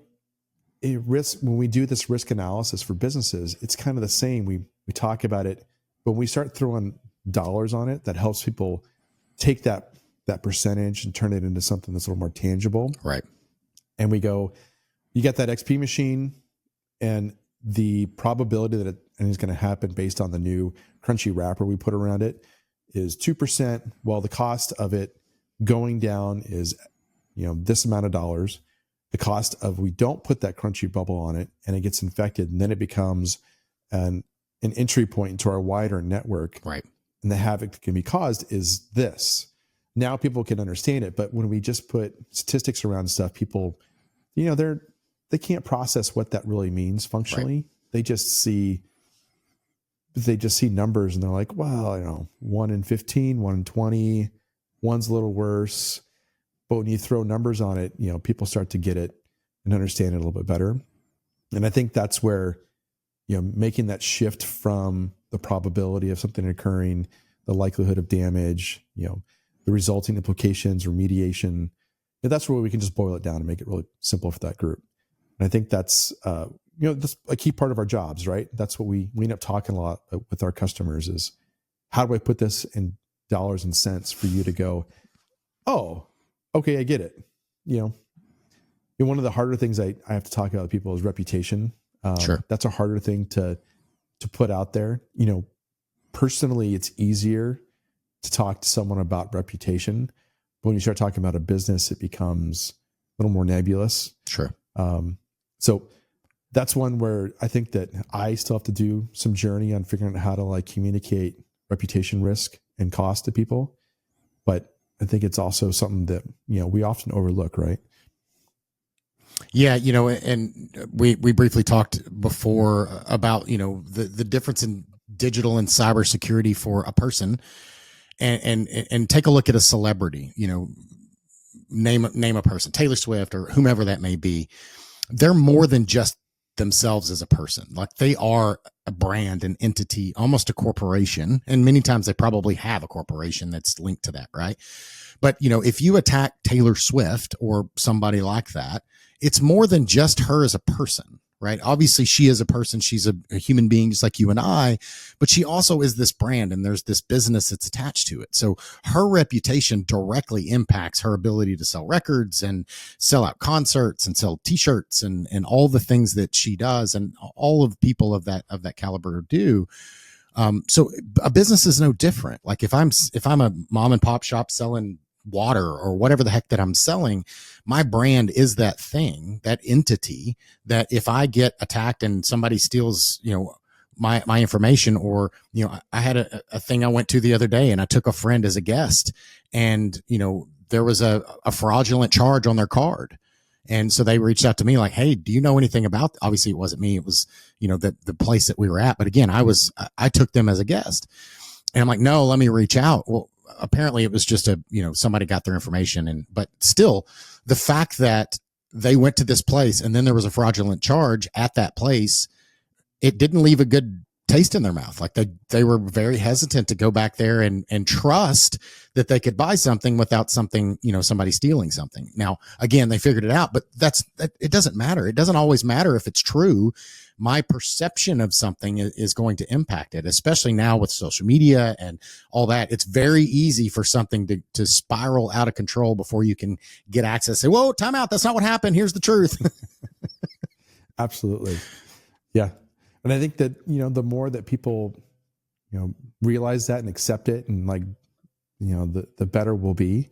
a risk, when we do this risk analysis for businesses, it's kind of the same. We talk about it, but when we start throwing dollars on it, that helps people take that percentage and turn it into something that's a little more tangible. Right. And we go, you got that XP machine, and the probability that it is going to happen based on the new crunchy wrapper we put around it is 2%. Well, the cost of it going down is, this amount of dollars. The cost of, we don't put that crunchy bubble on it and it gets infected, and then it becomes an entry point into our wider network. Right. And the havoc that can be caused is this. Now people can understand it, but when we just put statistics around stuff, people, they can't process what that really means functionally. Right. They just see numbers and they're like, well, 1 in 15, 1 in 20, one's a little worse. But when you throw numbers on it, people start to get it and understand it a little bit better. And I think that's where, making that shift from the probability of something occurring, the likelihood of damage, the resulting implications, remediation, that's where we can just boil it down and make it really simple for that group. And I think that's, that's a key part of our jobs, right? That's what we end up talking a lot with our customers is, how do I put this in dollars and cents for you to go, oh, okay, I get it. One of the harder things I have to talk about with people is reputation. Sure. That's a harder thing to put out there. Personally, it's easier to talk to someone about reputation. But when you start talking about a business, it becomes a little more nebulous. Sure. So that's one where I think that I still have to do some journey on figuring out how to communicate reputation risk and cost to people. But I think it's also something that, we often overlook, right? Yeah. And we briefly talked before about, the difference in digital and cybersecurity for a person, and take a look at a celebrity, name a person, Taylor Swift or whomever that may be. They're more than just themselves as a person. Like, they are a brand, an entity, almost a corporation. And many times they probably have a corporation that's linked to that. Right. But, if you attack Taylor Swift or somebody like that, it's more than just her as a person, right? Obviously she is a person. She's a human being just like you and I, but she also is this brand, and there's this business that's attached to it. So her reputation directly impacts her ability to sell records and sell out concerts and sell t-shirts and all the things that she does, and all of people of that caliber do. So a business is no different. Like, if I'm a mom and pop shop selling water or whatever the heck that I'm selling, my brand is that thing, that entity, that if I get attacked and somebody steals, my information, or, I had a thing I went to the other day, and I took a friend as a guest, and, there was a fraudulent charge on their card. And so they reached out to me like, hey, do you know anything about, obviously it wasn't me. It was, the place that we were at. But again, I took them as a guest, and I'm like, no, let me reach out. Well, apparently it was just somebody got their information, but still, the fact that they went to this place and then there was a fraudulent charge at that place, it didn't leave a good taste in their mouth. Like they were very hesitant to go back there and trust that they could buy something without something, somebody stealing something. Now, again, they figured it out, but it doesn't matter. It doesn't always matter if it's true. My perception of something is going to impact it, especially now with social media and all that. It's very easy for something to spiral out of control before you can get access. Say, whoa, time out. That's not what happened. Here's the truth. Absolutely. Yeah. And I think that, the more that people, realize that and accept it and the better we'll be.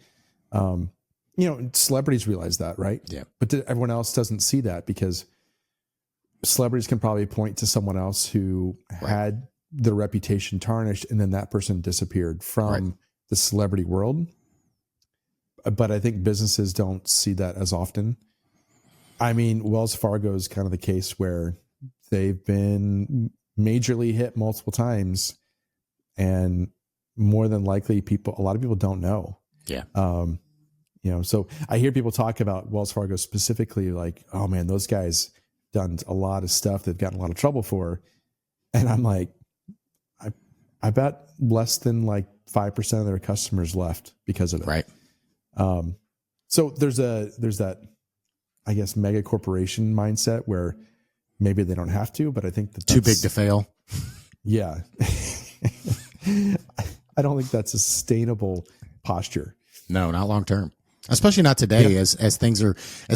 Celebrities realize that, right? Yeah. But everyone else doesn't see that because celebrities can probably point to someone else who had their reputation tarnished and then that person disappeared from the celebrity world. But I think businesses don't see that as often. I mean, Wells Fargo is kind of the case where they've been majorly hit multiple times, and more than likely a lot of people don't know. Yeah. So I hear people talk about Wells Fargo specifically, like, oh man, those guys done a lot of stuff they've gotten a lot of trouble for. And I'm like, I bet less than 5% of their customers left because of it. Right. So there's that, I guess, mega corporation mindset where maybe they don't have to, but I think that's too big to fail. Yeah. I don't think that's a sustainable posture. No, not long term. Especially not today, as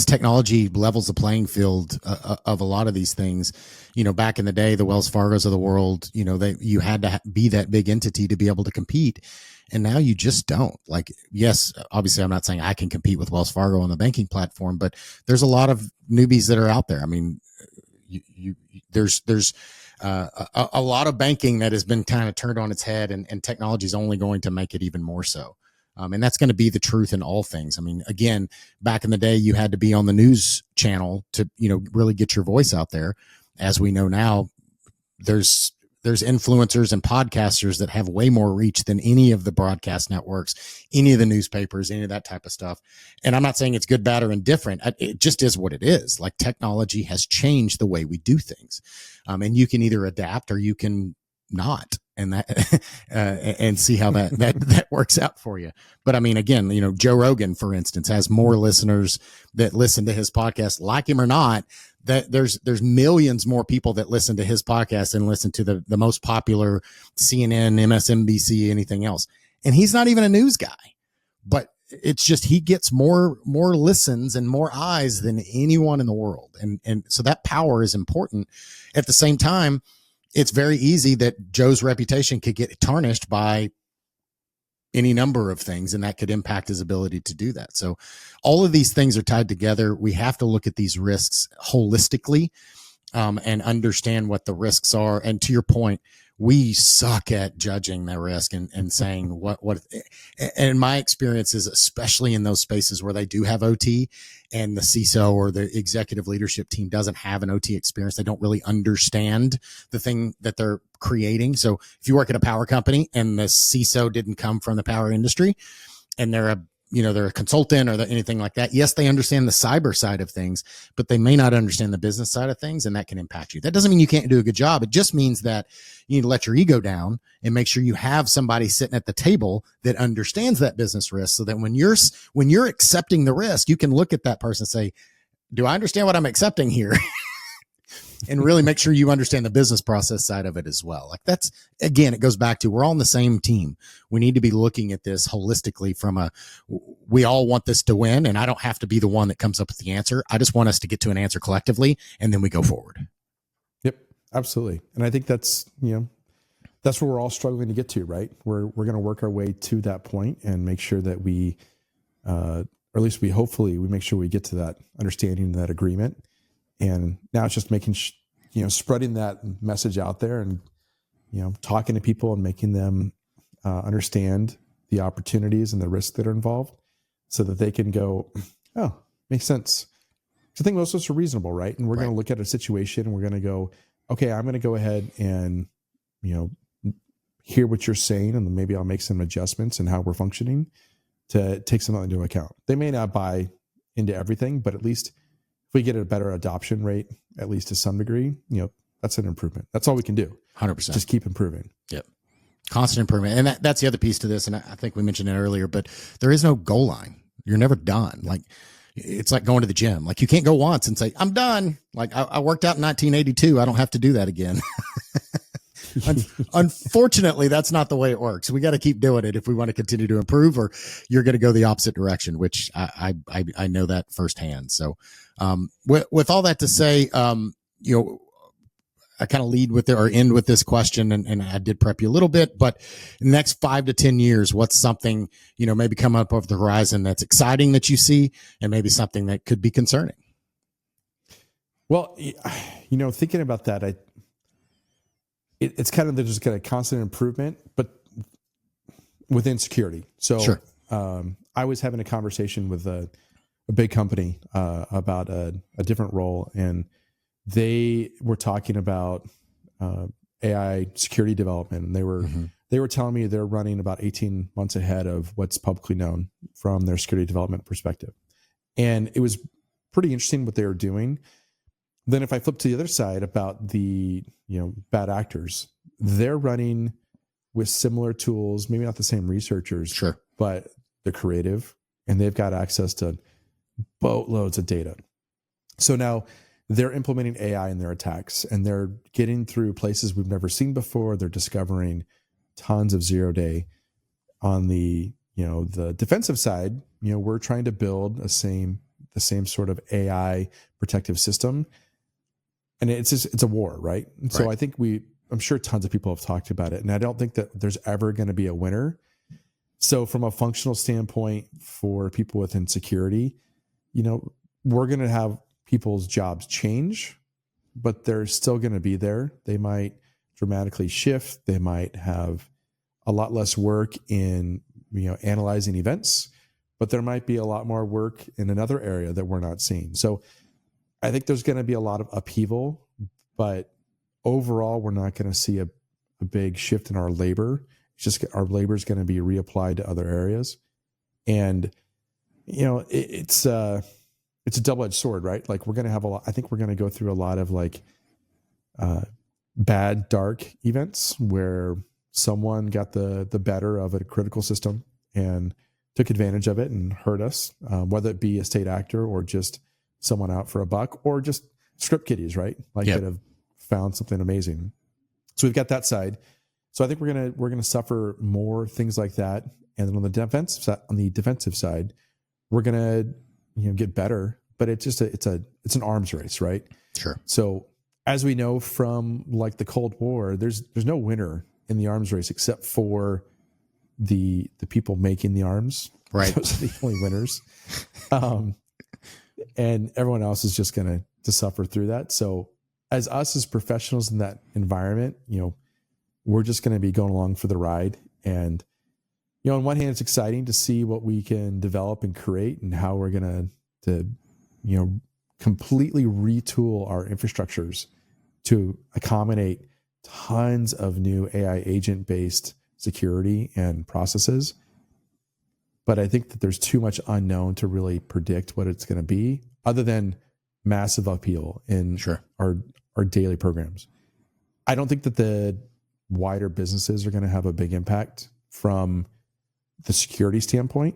technology levels the playing field of a lot of these things. Back in the day, the Wells Fargos of the world, you had to be that big entity to be able to compete. And now you just don't. Yes, obviously I'm not saying I can compete with Wells Fargo on the banking platform, but there's a lot of newbies that are out there. I mean, there's a lot of banking that has been kind of turned on its head, and technology is only going to make it even more so. And that's going to be the truth in all things. I mean, again, back in the day, you had to be on the news channel to, really get your voice out there. As we know now, there's influencers and podcasters that have way more reach than any of the broadcast networks, any of the newspapers, any of that type of stuff. And I'm not saying it's good, bad, or indifferent. It just is what it is. Technology has changed the way we do things. And you can either adapt or you can not, and that and see how that works out for you. But I mean, again, Joe Rogan, for instance, has more listeners that listen to his podcast, like him or not. That there's millions more people that listen to his podcast and listen to the most popular CNN, MSNBC, anything else. And he's not even a news guy, but it's just, he gets more listens and more eyes than anyone in the world. And so that power is important. At the same time, it's very easy that Joe's reputation could get tarnished by any number of things, and that could impact his ability to do that. So all of these things are tied together. We have to look at these risks holistically, and understand what the risks are. And to your point, we suck at judging the risk and saying what, and my experience is, especially in those spaces where they do have OT and the CISO or the executive leadership team doesn't have an OT experience. They don't really understand the thing that they're creating. So if you work at a power company and the CISO didn't come from the power industry and they're a consultant or anything like that, yes, they understand the cyber side of things, but they may not understand the business side of things, and that can impact you. That doesn't mean you can't do a good job. It just means that you need to let your ego down and make sure you have somebody sitting at the table that understands that business risk, so that when you're accepting the risk, you can look at that person and say, do I understand what I'm accepting here? And really make sure you understand the business process side of it as well. That's, again, it goes back to, we're all on the same team. We need to be looking at this holistically we all want this to win, and I don't have to be the one that comes up with the answer. I just want us to get to an answer collectively, and then we go forward. Yep, absolutely. And I think that's where we're all struggling to get to, right? We're going to work our way to that point and make sure that we, or at least hopefully we make sure we get to that understanding, that agreement. And now it's just making, spreading that message out there and, talking to people and making them understand the opportunities and the risks that are involved, so that they can go, oh, makes sense. So I think most of us are reasonable, right? And we're going to look at a situation and we're going to go, okay, I'm going to go ahead and, hear what you're saying, and then maybe I'll make some adjustments in how we're functioning to take something into account. They may not buy into everything, but at least if we get a better adoption rate, at least to some degree, that's an improvement. That's all we can do. 100%. Just keep improving. Yep. Constant improvement. And that's the other piece to this. And I think we mentioned it earlier, but there is no goal line. You're never done. Like, it's like going to the gym. Like, you can't go once and say, I'm done. Like, I worked out in 1982. I don't have to do that again. Unfortunately, that's not the way it works. We got to keep doing it if we want to continue to improve, or you're going to go the opposite direction, which I know that firsthand. So, with all that to say, I kind of lead with it or end with this question, and I did prep you a little bit, but in the next 5 to 10 years, what's something, maybe come up over the horizon that's exciting that you see, and maybe something that could be concerning? Well, thinking about that, it's kind of just got a constant improvement, but within security. So sure. I was having a conversation with a big company about a different role, and they were talking about AI security development, and they were telling me they're running about 18 months ahead of what's publicly known from their security development perspective. And it was pretty interesting what they were doing. Then if I flip to the other side about the bad actors, they're running with similar tools, maybe not the same researchers, sure, but they're creative and they've got access to boatloads of data. So now they're implementing AI in their attacks, and they're getting through places we've never seen before. They're discovering tons of 0-day. On the the defensive side, we're trying to build the same sort of AI protective system, and it's a war, right? And so I think I'm sure tons of people have talked about it, and I don't think that there's ever going to be a winner. So from a functional standpoint, for people within security, we're going to have people's jobs change, but they're still going to be there. They might dramatically shift. They might have a lot less work in, analyzing events, but there might be a lot more work in another area that we're not seeing. So I think there's going to be a lot of upheaval, but overall, we're not going to see a big shift in our labor. It's just our labor is going to be reapplied to other areas. And, it's a double-edged sword, right? Like, we're going to have I think we're going to go through a lot of bad, dark events where someone got the better of a critical system and took advantage of it and hurt us, whether it be a state actor or just someone out for a buck, or just script kiddies, right? That have found something amazing. So we've got that side. So I think we're gonna suffer more things like that. And then on the defensive side, we're gonna get better, but it's an arms race, right? Sure. So as we know from the Cold War, there's no winner in the arms race except for the people making the arms. Right. Those are the only winners. And everyone else is just going to suffer through that. So as professionals in that environment, we're just going to be going along for the ride. And, on one hand, it's exciting to see what we can develop and create and how we're going to completely retool our infrastructures to accommodate tons of new AI agent-based security and processes. But I think that there's too much unknown to really predict what it's going to be, other than massive upheaval in our daily programs. I don't think that the wider businesses are going to have a big impact from the security standpoint.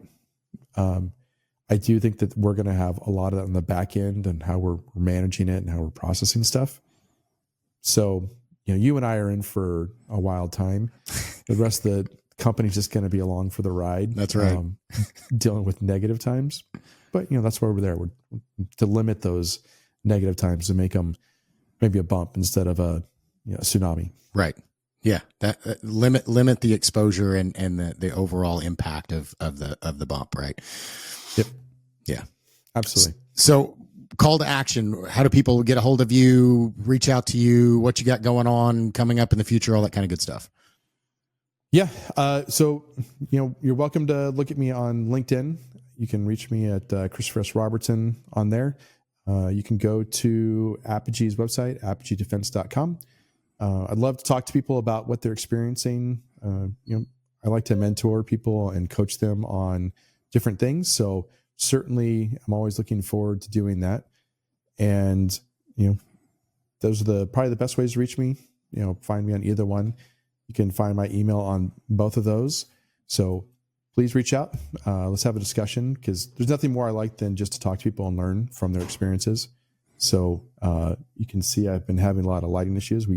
I do think that we're going to have a lot of that on the back end and how we're managing it and how we're processing stuff. So, you and I are in for a wild time. The rest of the company's just going to be along for the ride. That's right. Dealing with negative times. But, that's why we're there. We're to limit those negative times and make them maybe a bump instead of a tsunami. Right. Yeah. That limit the exposure and the overall impact of the bump. Right. Yep. Yeah. Absolutely. So, call to action. How do people get a hold of you, reach out to you, what you got going on coming up in the future, all that kind of good stuff? Yeah. So, you're welcome to look at me on LinkedIn. You can reach me at Chris Robertson on there. You can go to Apogee's website, apogeedefense.com. I'd love to talk to people about what they're experiencing. I like to mentor people and coach them on different things. So certainly I'm always looking forward to doing that. And, those are probably the best ways to reach me. Find me on either one. You can find my email on both of those. So please reach out. Let's have a discussion, because there's nothing more I like than just to talk to people and learn from their experiences. So you can see I've been having a lot of lighting issues.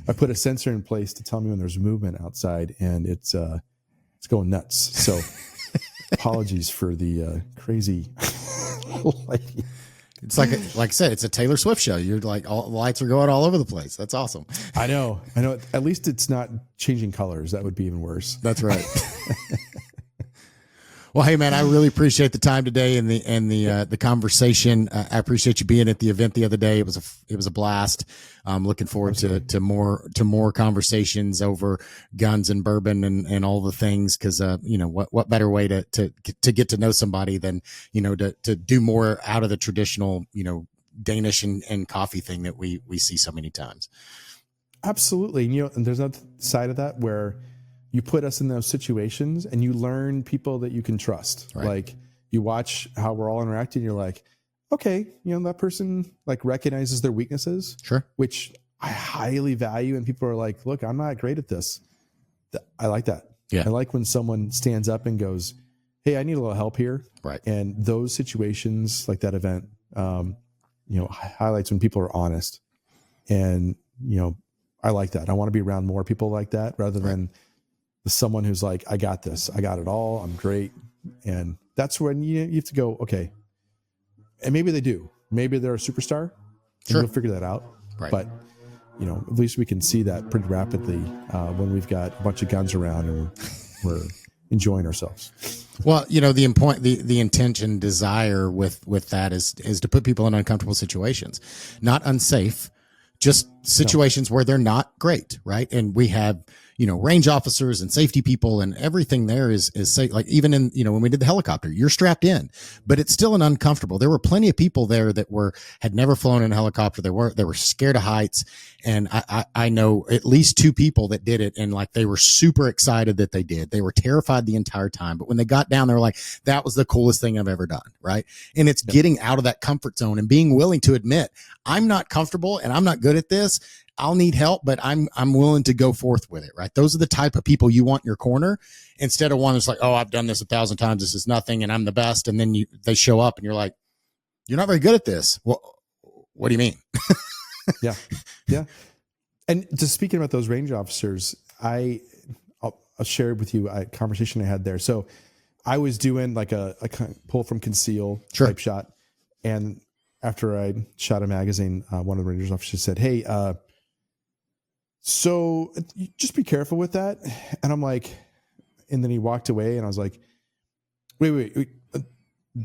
I put a sensor in place to tell me when there's movement outside, and it's going nuts. So apologies for the crazy lighting. It's like I said, it's a Taylor Swift show. You're like, all the lights are going all over the place. That's awesome. I know. At least it's not changing colors. That would be even worse. That's right. Well, hey man, I really appreciate the time today and the conversation. I appreciate you being at the event the other day. It was a blast. I'm looking forward to more conversations over guns and bourbon and all the things, because what better way to get to know somebody than to do more out of the traditional Danish and coffee thing that we see so many times. Absolutely. And there's another side of that where you put us in those situations and you learn people that you can trust. Right. Like, you watch how we're all interacting. You're like, okay, that person like recognizes their weaknesses, sure, which I highly value. And people are like, look, I'm not great at this. I like that. Yeah. I like when someone stands up and goes, hey, I need a little help here. Right. And those situations, like that event, highlights when people are honest. And, I like that. I want to be around more people like that, rather than someone who's like, I got this, I got it all, I'm great. And that's when you have to go, okay. And maybe they do. Maybe they're a superstar. Sure. We'll figure that out. Right. But, at least we can see that pretty rapidly when we've got a bunch of guns around and we're enjoying ourselves. Well, the intention, desire with that is to put people in uncomfortable situations, not unsafe, just situations where they're not great. Right. And we have, range officers and safety people, and everything there is safe. Like, even in, when we did the helicopter, you're strapped in, but it's still an uncomfortable. There were plenty of people there that had never flown in a helicopter. They were scared of heights. And I know at least 2 people that did it, and like, they were super excited that they did. They were terrified the entire time, but when they got down, they were like, that was the coolest thing I've ever done. Right. And it's getting out of that comfort zone and being willing to admit, I'm not comfortable and I'm not good at this. I'll need help, but I'm willing to go forth with it. Right. Those are the type of people you want in your corner, instead of one that's like, oh, I've done this 1,000 times. This is nothing. And I'm the best. And then they show up and you're like, you're not very good at this. Well, what do you mean? Yeah. Yeah. And just speaking about those range officers, I'll share with you a conversation I had there. So I was doing like a pull from conceal type shot. And after I shot a magazine, one of the Rangers officers said, hey, so just be careful with that. And I'm like, and then he walked away and I was like, wait,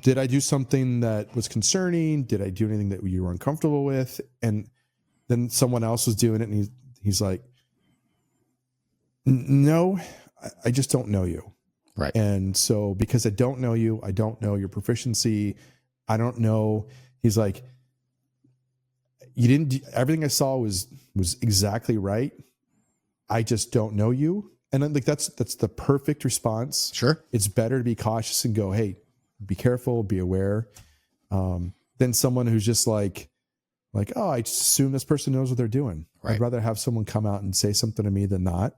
did I do something that was concerning? Did I do anything that you were uncomfortable with? And then someone else was doing it. And he's like, no, I just don't know you. Right. And so because I don't know you, I don't know your proficiency. I don't know. He's like, everything I saw was exactly right. I just don't know you. And I'm like, that's the perfect response. Sure. It's better to be cautious and go, hey, be careful, be aware. Than someone who's just like, oh, I just assume this person knows what they're doing. Right. I'd rather have someone come out and say something to me than not,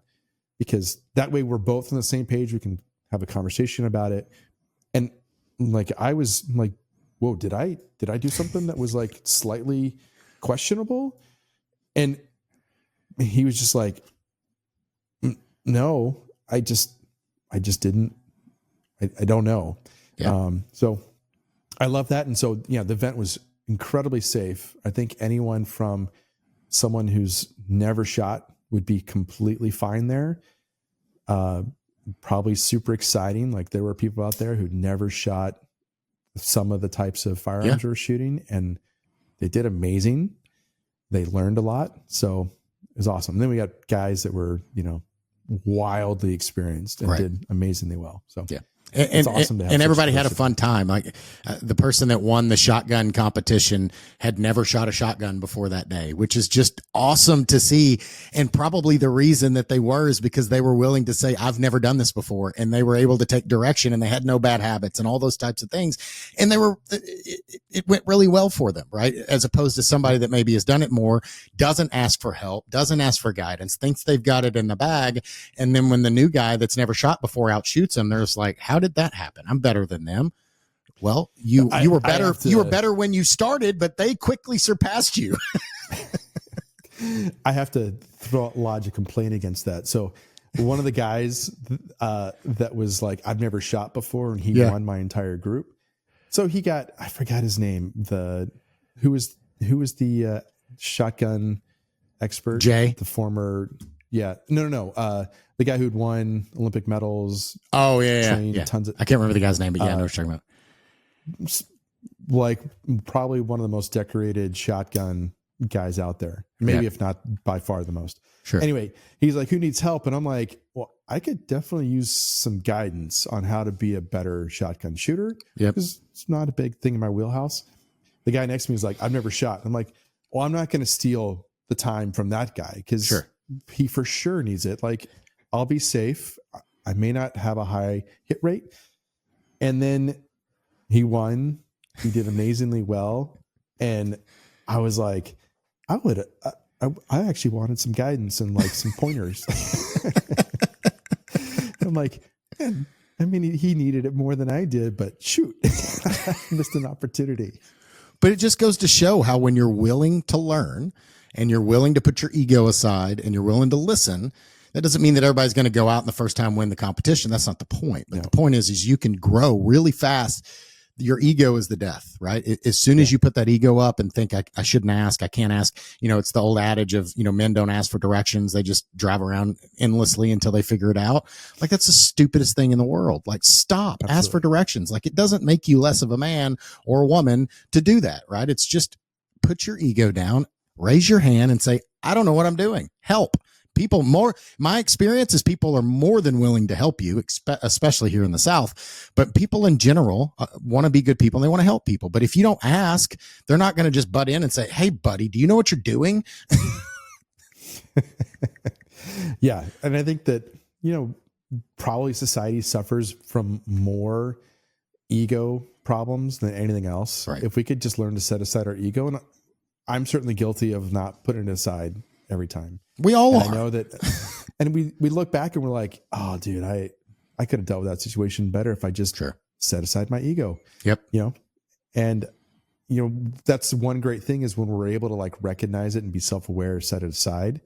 because that way we're both on the same page. We can have a conversation about it. And like, I was like, whoa, did I do something that was like slightly questionable? And he was just like, no, I just didn't, I don't know. Yeah. So I love that. And so, the event was incredibly safe. I think anyone from someone who's never shot would be completely fine there. Probably super exciting. Like, there were people out there who'd never shot some of the types of firearms we were shooting, and they did amazing. They learned a lot. So it was awesome. And then we got guys that were, wildly experienced and did amazingly well. So yeah. And, awesome to have and such everybody had a diversity. fun time. Like the person that won the shotgun competition had never shot a shotgun before that day, which is just awesome to see. And probably the reason that they were is because they were willing to say, I've never done this before. And they were able to take direction, and they had no bad habits and all those types of things. And it went really well for them, right? As opposed to somebody that maybe has done it more, doesn't ask for help, doesn't ask for guidance, thinks they've got it in the bag. And then when the new guy that's never shot before outshoots them, they're just like, how did that happen? I'm better than them. Well, you were better. You were better when you started, but they quickly surpassed you. I have to lodge a complaint against that. So one of the guys that was like, I've never shot before, and he won my entire group. So he got, I forgot his name, who was the shotgun expert? Jay, the former, no. The guy who'd won Olympic medals. Oh yeah. Tons of, I can't remember the guy's name, but yeah, I know what you're talking about. Like probably one of the most decorated shotgun guys out there, maybe if not by far the most. Sure. Anyway, he's like, who needs help? And I'm like, well, I could definitely use some guidance on how to be a better shotgun shooter. Yep. Because it's not a big thing in my wheelhouse. The guy next to me is like, I've never shot. I'm like, well, I'm not going to steal the time from that guy because he for sure needs it. Like, I'll be safe. I may not have a high hit rate. And then he won. He did amazingly well. And I was like, I actually wanted some guidance and like some pointers. I'm like, man, I mean, he needed it more than I did, but shoot, I missed an opportunity. But it just goes to show how when you're willing to learn and you're willing to put your ego aside and you're willing to listen, that doesn't mean that everybody's going to go out and the first time win the competition. That's not the point. But the point is you can grow really fast. Your ego is the death, right? As soon as you put that ego up and think, I shouldn't ask, I can't ask, it's the old adage of, men don't ask for directions. They just drive around endlessly until they figure it out. Like, that's the stupidest thing in the world. Like, stop, ask for directions. Like, it doesn't make you less of a man or a woman to do that, right? It's just put your ego down, raise your hand and say, I don't know what I'm doing. Help. My experience is people are more than willing to help you, especially here in the South, but people in general want to be good people and they want to help people. But if you don't ask, they're not going to just butt in and say, hey buddy, do you know what you're doing? Yeah. And I think that, probably society suffers from more ego problems than anything else. Right. If we could just learn to set aside our ego, and I'm certainly guilty of not putting it aside every time. We all are. I know that. And we look back and we're like, oh dude, I could have dealt with that situation better if I just set aside my ego. Yep. And that's one great thing is when we're able to like recognize it and be self-aware, set it aside,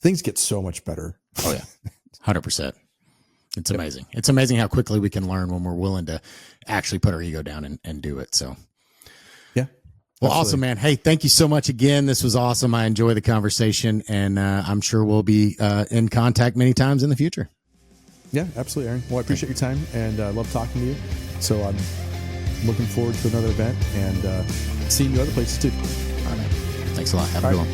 things get so much better. Oh yeah. 100%. It's amazing. It's amazing how quickly we can learn when we're willing to actually put our ego down and do it. So yeah. Well, Absolutely. awesome, man. Hey, thank you so much again. This was awesome. I enjoy the conversation, and I'm sure we'll be in contact many times in the future. Yeah, absolutely, Aaron. Well, I appreciate your time, and I love talking to you. So I'm looking forward to another event and seeing you other places too. All right, man. Thanks a lot. Have a good one.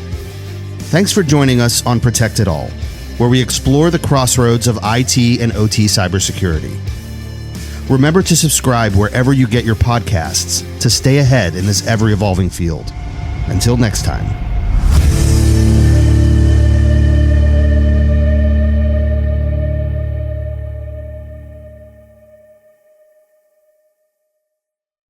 Thanks for joining us on Protect It All, where we explore the crossroads of IT and OT cybersecurity. Remember to subscribe wherever you get your podcasts to stay ahead in this ever-evolving field. Until next time.